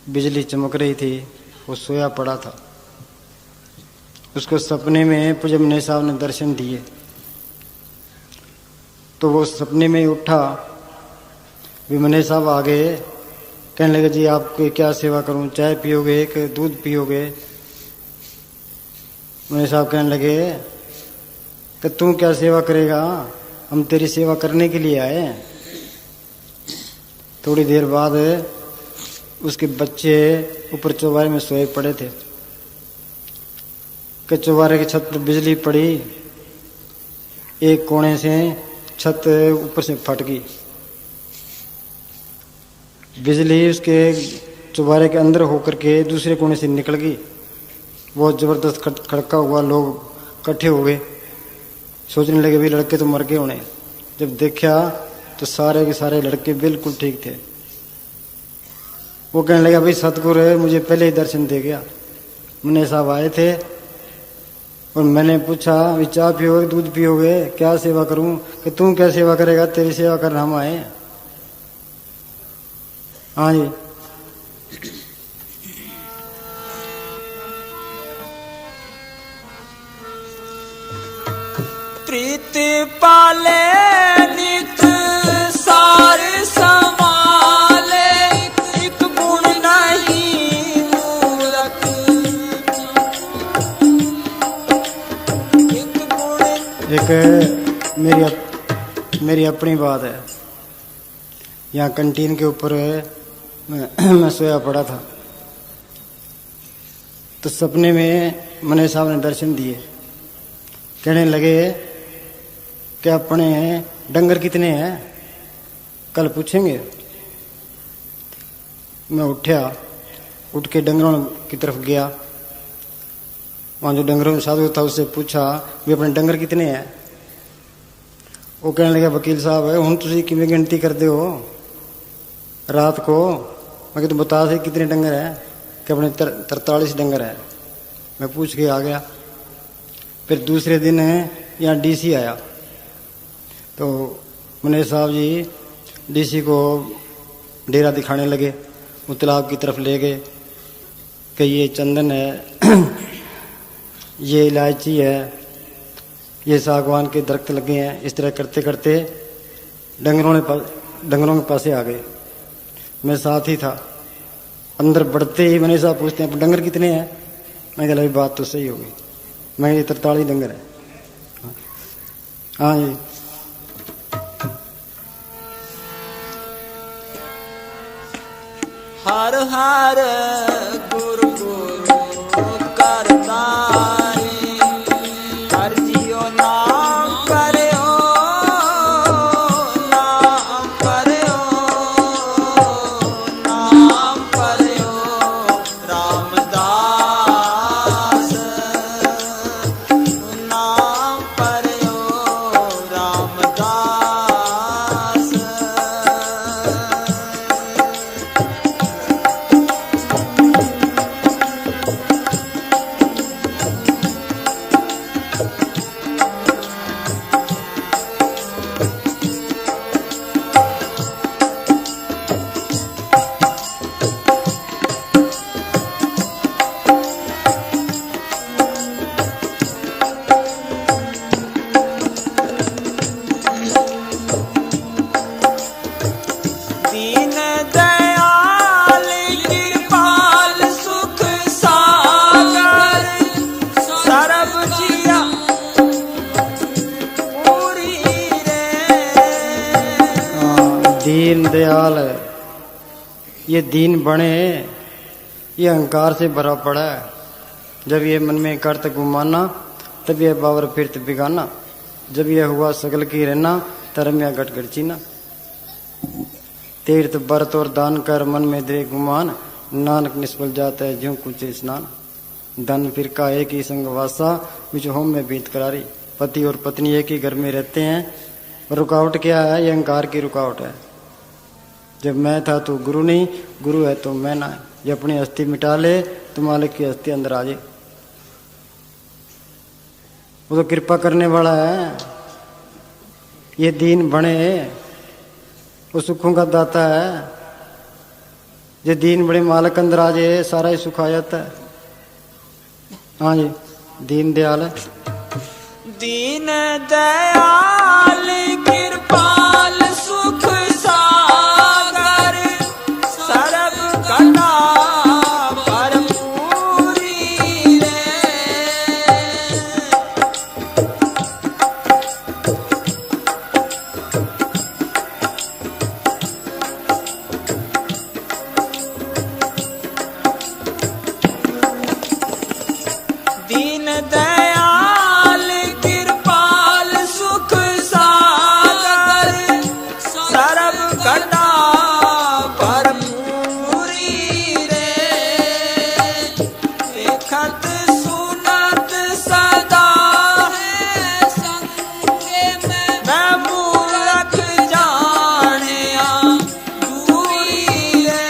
बिजली चमक रही थी, वो सोया पड़ा था। उसको सपने में पूज्य मने साहब ने दर्शन दिए, तो वो सपने में ही उठा। मने साहब आ गए, कहने लगे जी आपको क्या सेवा करूं, चाय पियोगे कि दूध पियोगे? मने साहब कहने लगे कि तू क्या सेवा करेगा, हम तेरी सेवा करने के लिए आए। थोड़ी देर बाद उसके बच्चे ऊपर चौबारे में सोए पड़े थे कि चौबारे की छत पर बिजली पड़ी, एक कोने से छत ऊपर से फट गई। बिजली उसके चौबारे के अंदर होकर के दूसरे कोने से निकल गई। बहुत जबरदस्त खड़का हुआ, लोग इकट्ठे हो गए, सोचने लगे भी लड़के तो मर गए होने। जब देखा तो सारे के सारे लड़के बिल्कुल ठीक थे। वो कहने लगा भाई सतगुरु है, मुझे पहले ही दर्शन दे गया। मुन्ने साहब आए थे और मैंने पूछा भी चाय पियोगे दूध पियोगे, क्या सेवा करूं? कि तू क्या सेवा करेगा, तेरी सेवा करना हम आए। हाँ जी। प्रीत पाले नित सार समाले, एक गुण नहीं मूरख, एक गुण। एक मेरी अपनी बात है। यहाँ कैंटीन के ऊपर मैं सोया पड़ा था, तो सपने में मने साहब ने दर्शन दिए। कहने लगे कि अपने डंगर कितने हैं, कल पूछेंगे। मैं उठ के डंगरों की तरफ गया। वहाँ जो डंगरों में साधु था उससे पूछा भी अपने डंगर कितने हैं। वो कहने लगे वकील साहब हूँ तुझे किमें गिनती करते हो रात को? मैं तो बता से कितने डंगर हैं? कि अपने 43 डंगर है। मैं पूछ के आ गया। फिर दूसरे दिन यहाँ डीसी आया, तो मने साहब जी डीसी को डेरा दिखाने लगे। वो तालाब की तरफ ले गए कि ये चंदन है, ये इलायची है, ये सागवान के दरख्त लगे हैं। इस तरह करते करते डंगरों के पासे आ गए। मैं साथ ही था। अंदर बढ़ते ही मने साहब पूछते हैं डंगर कितने हैं? मैं कहा बात तो सही होगी, मैं ये 43 डंगर है। हाँ जी। हर हर गुरु गुरु करतारी, हर जियो नाम करो, नाम करो, नाम करो रामदास, नाम करो रामदास। दीन दयाल कृपाल सुख सागर, सरब जिया पूरी रे। दीन दयाल, ये दीन बने, ये अहंकार से भरा पड़ा है। जब ये मन में करत गुमाना, तब यह बावर फिरत बिगाना। जब यह हुआ सगल की रहना, तरम या घट घट चीना। तीर्थ व्रत और दान कर मन में दे गुमान, नानक निष्फल जाता है ज्यों कुछ स्नान। धन फिर का एक ही संग वासा, बिच होम में बीत करारी। पति और पत्नी एक ही घर में रहते हैं। रुकावट क्या है? ये अहंकार की रुकावट है। जब मैं था तो गुरु नहीं, गुरु है तो मैं ना। जब अपनी अस्थि मिटा ले तो मालिक की अस्थि अंदर आ जाए। वो तो कृपा करने वाला है। ये दीन बने, वो सुखों का दाता है। जो दीन बड़े मालिक अंदर आ जाए सारा ही सुख आ जाता है। हाँ जी, दीन दयाल है। दीन दयाल कृपाल सुख सागर सर्व कला भरपूरी रे। दीन दयाल कृपाल सुख सागर सर्व कला भरपूरी रे। देखत सुनत सदा है संगे में मैं मूरख जानिया दूरी रे।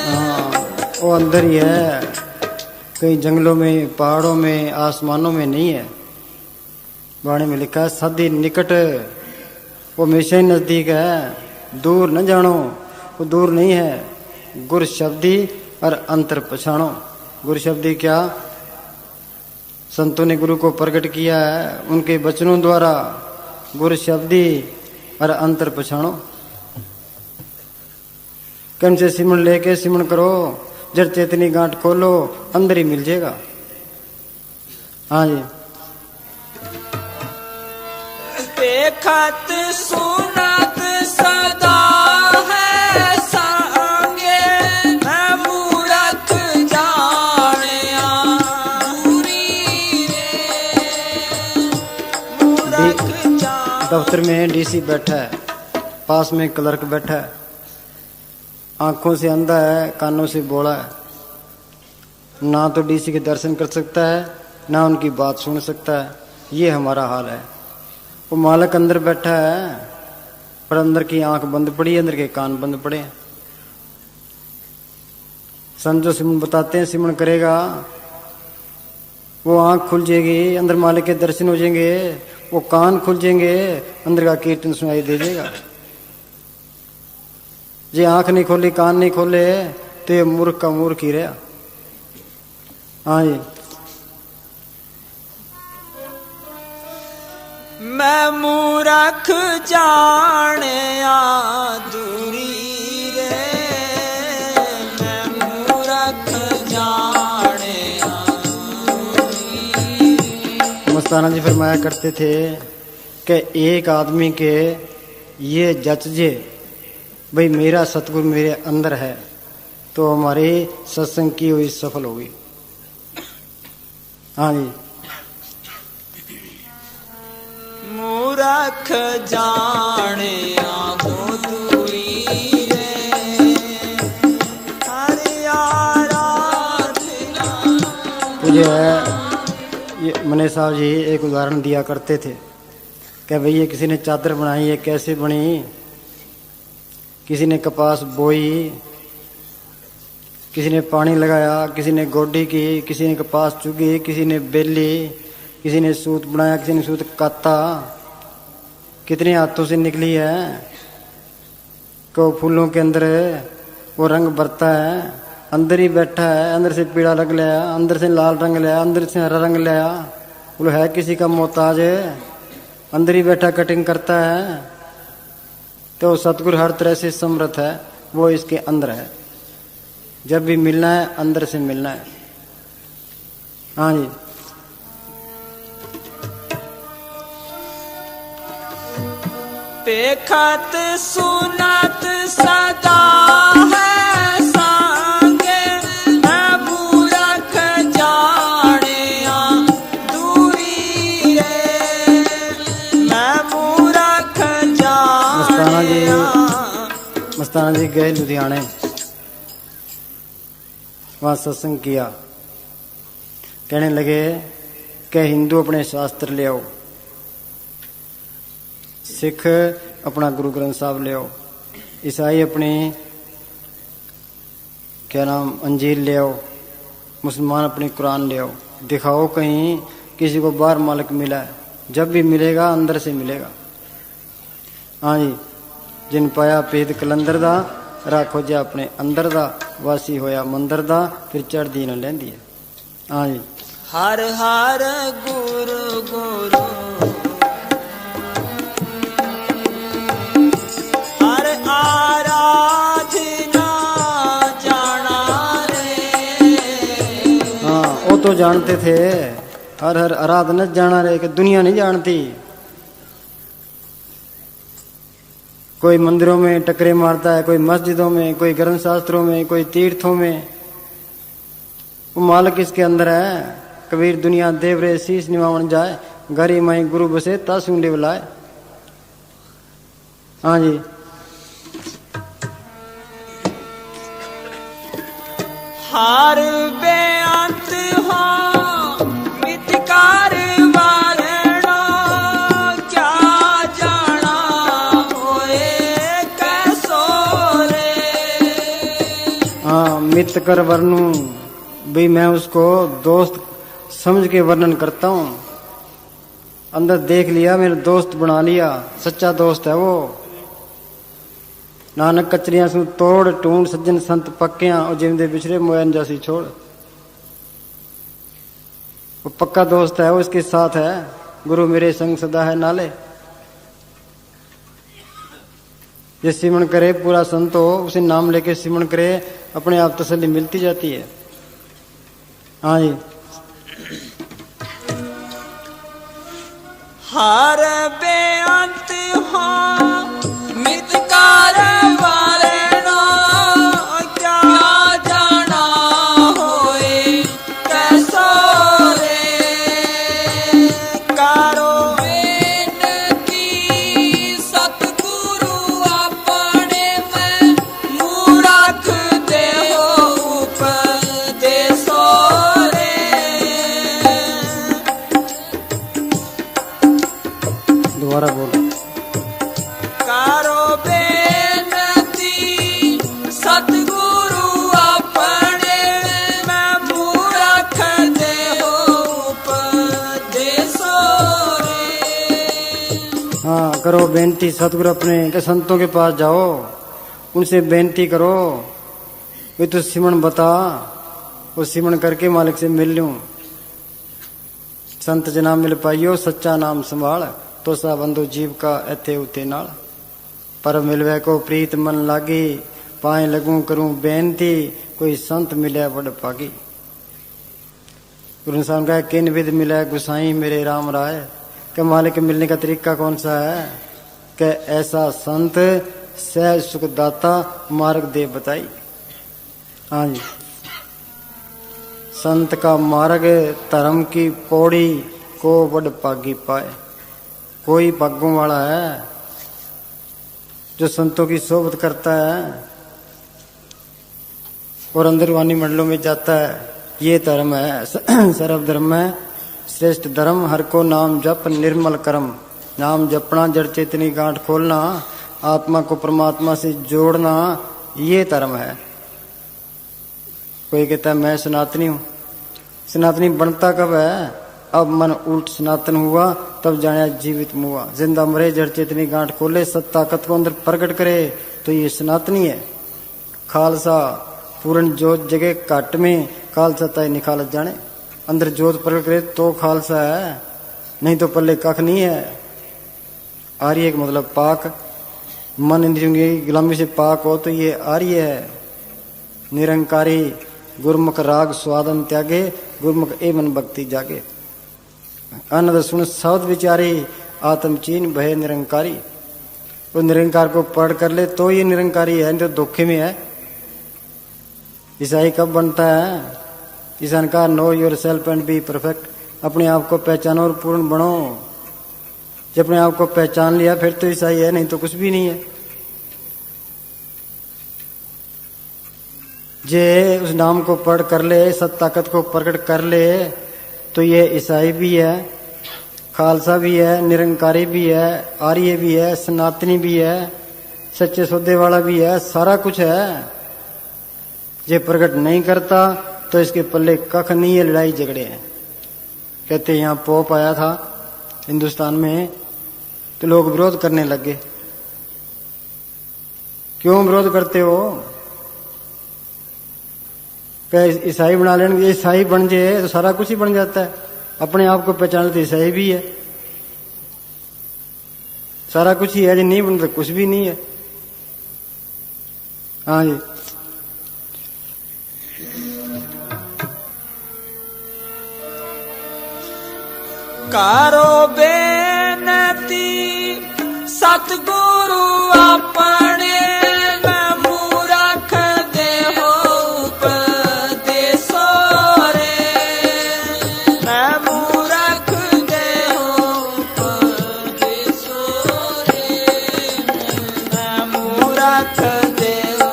हाँ, वो अंदर ही है, कहीं जंगलों में, पहाड़ों में, आसमानों में नहीं है। वाणी में लिखा है सदी निकट, वो हमेशा ही नजदीक है। दूर न जानो, वो दूर नहीं है। गुर शब्दी और अंतर पछाणो। गुरु शब्दी क्या? संतों ने गुरु को प्रकट किया है उनके वचनों द्वारा। गुरु शब्दी और अंतर पछाणो। कम से सिमरण लेके सिमरण करो, जड़ चेतनी गांठ खोलो, अंदर ही मिल जाएगा। हाँ जी। देखत सुनत सदा है संगे मैं मूरख जानिया दूरी रे। मूरख जान दफ्तर में डीसी बैठा है, पास में क्लर्क बैठा है। आंखों से अंधा है, कानों से बोला है। ना तो डीसी के दर्शन कर सकता है, ना उनकी बात सुन सकता है। ये हमारा हाल है। वो मालिक अंदर बैठा है, पर अंदर की आंख बंद पड़ी, अंदर के कान बंद पड़े। संत जो सिमरन बताते हैं, सिमरन करेगा वो आंख खुल जाएगी, अंदर मालिक के दर्शन हो जाएंगे। वो कान खुल जाएंगे, अंदर का कीर्तन सुनाई दे देगा। जे आंख नहीं खोली, कान नहीं खोले तो ये मूर्ख का मूर्ख ही रहा। हाँ जी। मैं मूरख जानिया दूरी रे। मैं मूरख जानिया दूरी रे। मस्ताना जी फरमाया करते थे कि एक आदमी के ये जच जे भाई मेरा सतगुरु मेरे अंदर है तो हमारे सत्संग की हुई सफल होगी। हाँ जी। मूरख जानिया को दूरी रे। हरि आराधना। मुझे ये मने साहब जी एक उदाहरण दिया करते थे कि भाई ये किसी ने चादर बनाई, ये कैसे बनी? किसी ने कपास बोई, किसी ने पानी लगाया, किसी ने गोडी की, किसी ने कपास चुगी, किसी ने बेली, किसी ने सूत बनाया, किसी ने सूत काता। कितने हाथों से निकली है को फूलों के अंदर वो रंग भरता है, अंदर ही बैठा है। अंदर से पीला रंग लिया, अंदर से लाल रंग लिया, अंदर से हरा रंग लिया। वो है किसी का मोहताज है, अंदर ही बैठा कटिंग करता है। तो सतगुरु हर तरह से समर्थ है, वो इसके अंदर है। जब भी मिलना है अंदर से मिलना है। हाँ जी। देखत सुनत सदा है संगे मैं मूरख जानिया दूरी रे। मैं मूरख जानिया। मस्ताना जी गए लुधियाने, वहाँ सत्संग किया। कहने लगे कि हिंदू अपने शास्त्र ले आओ, सिख अपना गुरु ग्रंथ साहब ले आओ, ईसाई अपने क्या नाम अंजील ले आओ, मुसलमान अपनी कुरान ले आओ, दिखाओ कहीं किसी को बाहर मालिक मिला है। जब भी मिलेगा अंदर से मिलेगा। हाँ जी, जिन पाया पेद कलंदर दा राखो जा अपने अंदर दा, वासी होया मंदर दा, फिर चढ़दी न लैंदी है। हाँ जी, हर हर गुरु गुरु हर आराधना जाना रे। हाँ वो तो जानते थे, हर हर आराधना जाना रे, कि दुनिया नहीं जानती। कोई मंदिरों में टकरे मारता है, कोई मस्जिदों में, कोई ग्रंथ शास्त्रों में, कोई तीर्थों में। वो मालिक इसके अंदर है। कबीर दुनिया देव रे शीश निवावन जाए, गरी माई गुरु बसे तासू लेवलाए। हाँ जी, हार बेअंत हो मितकार वारणो, क्या जाना होए कैसो रे। हाँ मित कर वर्णू भी, मैं उसको दोस्त समझ के वर्णन करता हूँ। अंदर देख लिया, मेरा दोस्त बना लिया, सच्चा दोस्त है वो। नानक कचरियां सु तोड़ टूंड सज्जन संत पक्कियां, और जिंदे बिछड़े मोयन जैसी छोड़। वो पक्का दोस्त है, वो इसके साथ है। गुरु मेरे संग सदा है नाले। ये सिमरण करे पूरा संत हो, उसे नाम लेके सिमरण करे, अपने आप तसल्ली मिलती जाती है। हाँ जी, हार बेअंत हो मितकार वारणो, क्या जाना होए कैसो रे। कारो बेनती सतगुरु अपने में, मूरख देहो उपदेशो रे। दोबारा बोलो। कारो बेनती सतगुरु अपने में, मूरख देहो उपदेशो रे। हाँ करो बेनती सतगुरु अपने के संतों के पास जाओ, उनसे बेनती करो, वे तो सिमरण बता, वो सिमरण करके मालिक से मिल लूं। संत जना मिल पाइयो सच्चा नाम संभाल, तो सा बंधु जीव का एथे उते नाल। पर मिलवे को प्रीत मन लागी, पाए लगूं करूं बेनती, कोई संत मिले बड़ पागी। गुरु साहब का किन विध मिले गुसाई मेरे राम राय, के मालिक मिलने का तरीका कौन सा है, कि ऐसा संत सहज सुख दाता मार्ग दे बताई। हाँ जी, संत का मार्ग धर्म की पौड़ी को बड़ पागी पाए। कोई भागों वाला है जो संतों की सोबत करता है और अंदरवानी मंडलों में जाता है। ये धर्म है, सर्वधर्म है श्रेष्ठ धर्म, हर को नाम जप निर्मल कर्म। नाम जपना, जड़ चेतनी गांठ खोलना, आत्मा को परमात्मा से जोड़ना, ये धर्म है। कोई कहता है मैं सनातनी हूं, सनातनी बनता कब है, अब मन उल्ट सनातन हुआ तब जाने जीवित मुआ। जिंदा मरे जड़ चेतनी गांठ खोले, सत ताकत को अंदर प्रकट करे, तो ये सनातनी है। खालसा पूर्ण जोत जगह काट में, खालसा ताई निखालत जाने। अंदर जोत प्रकट करे तो खालसा है, नहीं तो पल्ले कख नहीं है। आर्य का मतलब पाक, मन इंद्रियों की गुलामी से पाक हो तो ये आर्य है। निरंकारी गुरमुख राग स्वादन त्यागे, गुरमुख ए मन भक्ति जागे। आनंद सुन शब्द विचारी, आत्म चीन भय निरंकारी। वो निरंकार को पढ़ कर ले तो ये निरंकारी है, नहीं तो धोखे में है। ईसाई कब बनता है, ईसान का know your self and be perfect. अपने आप को पहचानो और पूर्ण बनो। जब अपने आप को पहचान लिया फिर तो ईसाई है, नहीं तो कुछ भी नहीं है। जे उस नाम को पढ़ कर ले, सत ताकत को प्रकट कर ले, तो ये ईसाई भी है, खालसा भी है, निरंकारी भी है, आर्य भी है, सनातनी भी है, सच्चे सौदे वाला भी है, सारा कुछ है। जे प्रकट नहीं करता तो इसके पल्ले कख नहीं है, लड़ाई झगड़े हैं। कहते यहाँ पोप आया था हिंदुस्तान में तो लोग विरोध करने लगे। क्यों विरोध करते हो? ईसाई बना लेंगे, ईसाई बन जाए तो सारा कुछ ही बन जाता है। अपने आप को पहचान लेते ईसाई भी है, सारा कुछ ही है। जो नहीं बनता कुछ भी नहीं है। हाँ जी, कारो बेनती सतगुरु अपने में मूरख देहो उपदेशो रे, मैं मूरख देहो उपदेशो रे, मैं मूरख देहो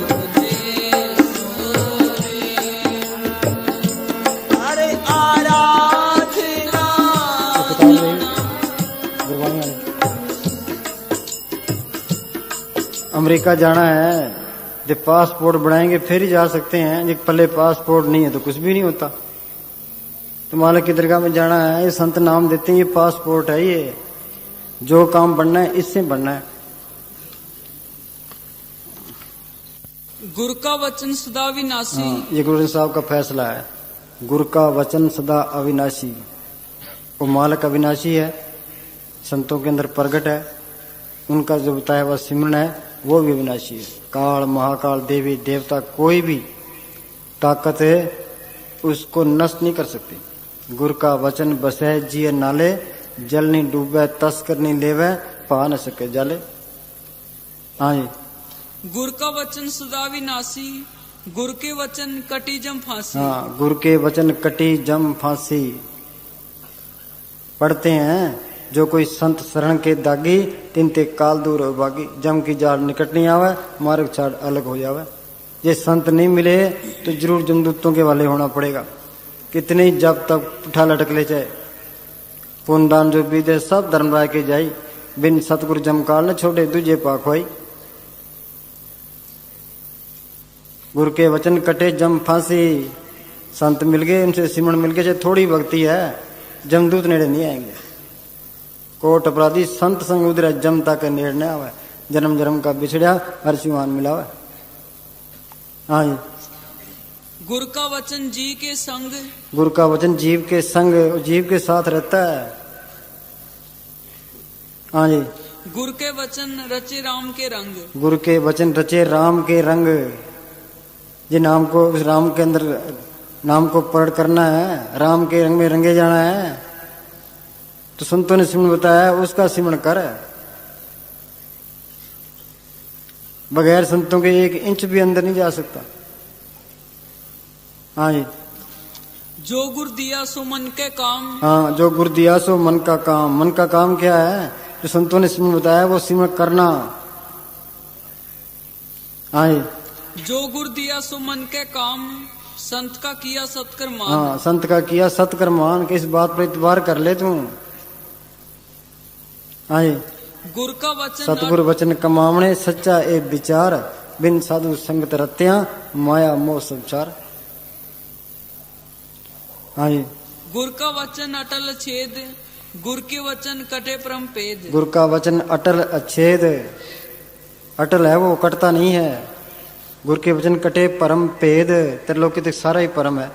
उपदेशो रे। अरे आराधना अमेरिका जाना है, जब पासपोर्ट बनाएंगे फिर ही जा सकते हैं। जब पल्ले पासपोर्ट नहीं है तो कुछ भी नहीं होता। तो मालिक की दरगाह में जाना है, ये संत नाम देते हैं, ये पासपोर्ट है। ये जो काम बनना है इससे बनना है। गुरु का वचन सदा विनाशी। हाँ, ये गुरु साहब का फैसला है। गुरु का वचन सदा अविनाशी। वो मालिक अविनाशी है, संतों के अंदर प्रगट है। उनका जो बताया हुआ सिमरन है वो भी अविनाशी है। काल महाकाल देवी देवता कोई भी ताकत है उसको नष्ट नहीं कर सकती। गुरु का वचन बसै जिय नाले, जल नहीं डूबे तस्कर नहीं लेवे, पा न सके जाले। हाँ जी, गुरु का वचन सदा विनाशी, गुरु के वचन कटी जम फांसी। हाँ, गुरु के वचन कटी जम फांसी। पढ़ते हैं जो कोई संत शरण के दागी, तिनते काल दूर हो भागी। जम की जाड़ निकट नहीं आवे, मार्ग छाड़ अलग हो जावे। ये संत नहीं मिले तो जरूर जमदूतों के वाले होना पड़ेगा। कितने ही जब तक उठा लटक ले जाए, पुण्य दान जो बीते सब धर्म राय के जाई। बिन सतगुरु जमकाल न छोड़े दूजे पाख होई। गुरु के वचन कटे जम फांसी। संत मिल गए, उनसे सिमरन मिल गए, थोड़ी भक्ति है, जमदूत नेड़े नहीं आएंगे। कोट अपराधी संत संग उधर जमता के नेड़ न आवे। जन्म जन्म का बिछड़ा हर सिवान मिलावे। हाँ जी, गुरु का वचन जी के संग। गुरु का वचन जीव के संग, जीव के साथ रहता है। हाँ जी, गुरु के वचन रचे राम के रंग। गुरु के वचन रचे राम के रंग। ये नाम को, उस राम के अंदर नाम को प्रकट करना है, राम के रंग में रंगे जाना है। तो संतों ने सिमरन बताया, उसका सिमरन कर। बगैर संतों के 1 इंच भी अंदर नहीं जा सकता। हाँ जी, जो गुरु दिया सो मन के काम। हाँ, जो गुरु दिया सो मन का काम। मन का काम क्या है? जो संतों ने सिमरन बताया वो सिमरन करना। हाँ जी, जो गुरु दिया सो मन के काम, संत का किया सत्कर मान। हाँ, संत का किया सत्कर मान। कि इस बात पर इतबार कर ले तू। हाँ जी, गुरु का वचन सतगुरु वचन कमावणे, सच्चा ए विचार। बिन साधु संगत रत्या, माया मोह संचार। हाँ जी, गुरु का वचन अटल छेद, गुरु के वचन कटे परम पेद। गुरु का वचन अटल अच्छेद। अटल है वो, कटता नहीं है। गुरु के वचन कटे परम पेद। त्रिलोकी तक सारा ही परम है।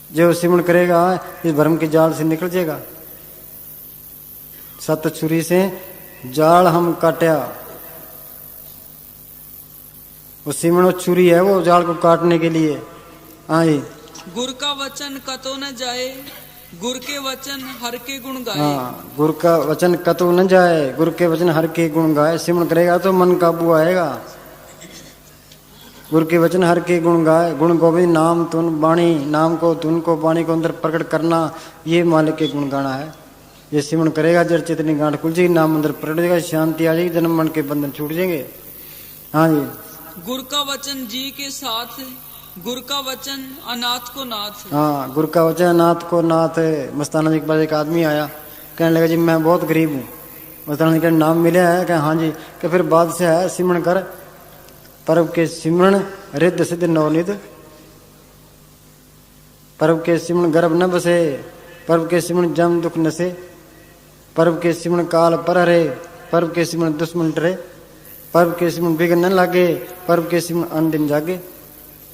जो सिमरन करेगा इस भरम के जाल से निकल जाएगा। सत छुरी से जाल हम काटा। वो सिमरन छुरी है, वो जाल को काटने के लिए। हाँ जी, गुरु का वचन कतो न जाए, गुरु के वचन हर के गुण गाए। हाँ, गुरु का वचन कतो न जाए, गुरु के वचन हर के गुण गाए। सिमरन करेगा तो मन काबू आएगा। गुरु के वचन हर के गुण गाए। गुण गोविंद नाम तुन बाणी, नाम को धुन को बाणी को अंदर प्रकट करना, ये मालिक के गुण गाना है। ये सिमरन करेगा जड़ चेतनी गांठ खुल जाएगी, नाम अंदर प्रकट हो जाएगा, शांति आ जाएगी, जन्म मन के बंधन छूट जाएंगे। हाँ जी, गुरु का वचन जी के साथ, गुरु का वचन अनाथ को नाथ। हाँ, गुरु का वचन अनाथ को नाथ। मस्ताना जी के पास एक आदमी आया, कहने लगा जी मैं बहुत गरीब हूँ उतरण के नाम मिले है कि हाँ जी कि फिर बाद से है सिमरण कर पर्व के सिमरण रिद्ध सिद्ध नवनिध पर्व के सिमरण गर्भ न बसे पर्व के सिमरण जम दुख नसे पर्व के सिमरण काल पर हरे पर्व के सिमरण दुश्मन डरे पर्व के सिमरण बिगन न लागे पर्व के सिमरण अन दिन जागे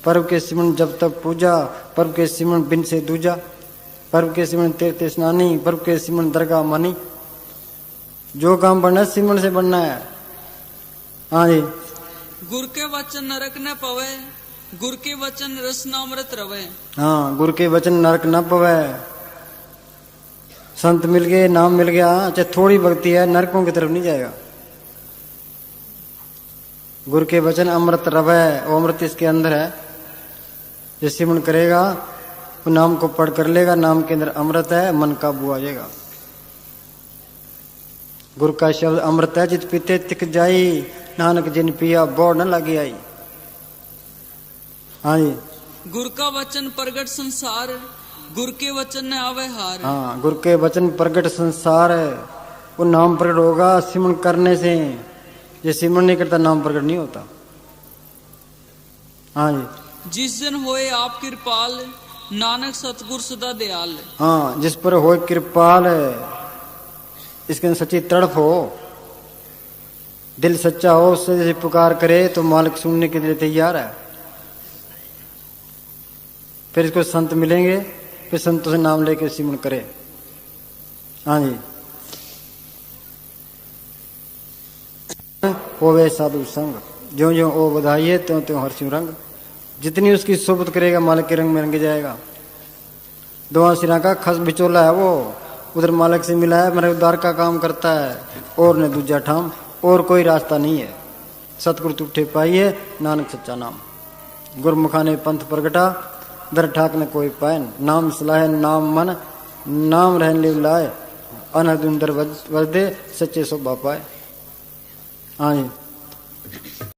पर्व के सिमरण जब तक पूजा पर्व के सिमरण बिन से दूजा पर्व के सिमरण तीर्थ स्नानी पर्व के सिमरण दरगाह मानी जो काम बनना है सिमरण से बनना है। हाँ जी गुर के वचन नरक न पवे गुर के वचन रसनामृत रवे। हाँ गुरु के वचन नरक न पवे संत मिल गए नाम मिल गया चाहे थोड़ी भक्ति है नरकों की तरफ नहीं जाएगा। गुरु के वचन अमृत रवे वो अमृत इसके अंदर है जो सिमरण करेगा वो नाम को पढ़ कर लेगा नाम के अंदर अमृत है मन काबू आ जाएगा। गुरु का शब्द अमृत है जित पीते तिक जाई नानक जिन पिया बोर न लगी आई। हाँ जी गुर का वचन प्रगट संसार गुर के वचन न आवे हार। हाँ गुरु के वचन प्रगट संसार है वो नाम प्रकट होगा सिमरण करने से ये सिमरण नहीं करता नाम प्रकट नहीं होता। हाँ जी जिस दिन होए आप कृपाल नानक सतगुर सदा दयाल। हाँ जिस पर हो कृपाल इसके अंदर सच्ची तड़प हो दिल सच्चा हो उससे जैसे पुकार करे तो मालिक सुनने के लिए तैयार है। फिर इसको संत मिलेंगे फिर संतों से नाम लेके सिमरण करे। हाँ जी होवे साधु संग ज्यो ज्यो ओ बधाइए त्यों त्यों हर्षु रंग जितनी उसकी सोबत करेगा मालिक के रंग में रंग जाएगा। दोहा सिरा का खस बिचोला है वो उधर मालिक से मिला है मेरे उद्धार का काम करता है और ने दूजा ठाम और कोई रास्ता नहीं है। सतगुरु तुठे पाइए नानक सच्चा नाम गुरमुखाने पंथ प्रगटा दर ठाक न कोई पाए नाम सलाह नाम मन नाम रहन ले लाए अनहद उन्दर वजदे सच्चे सोबा पाए। हाँ जी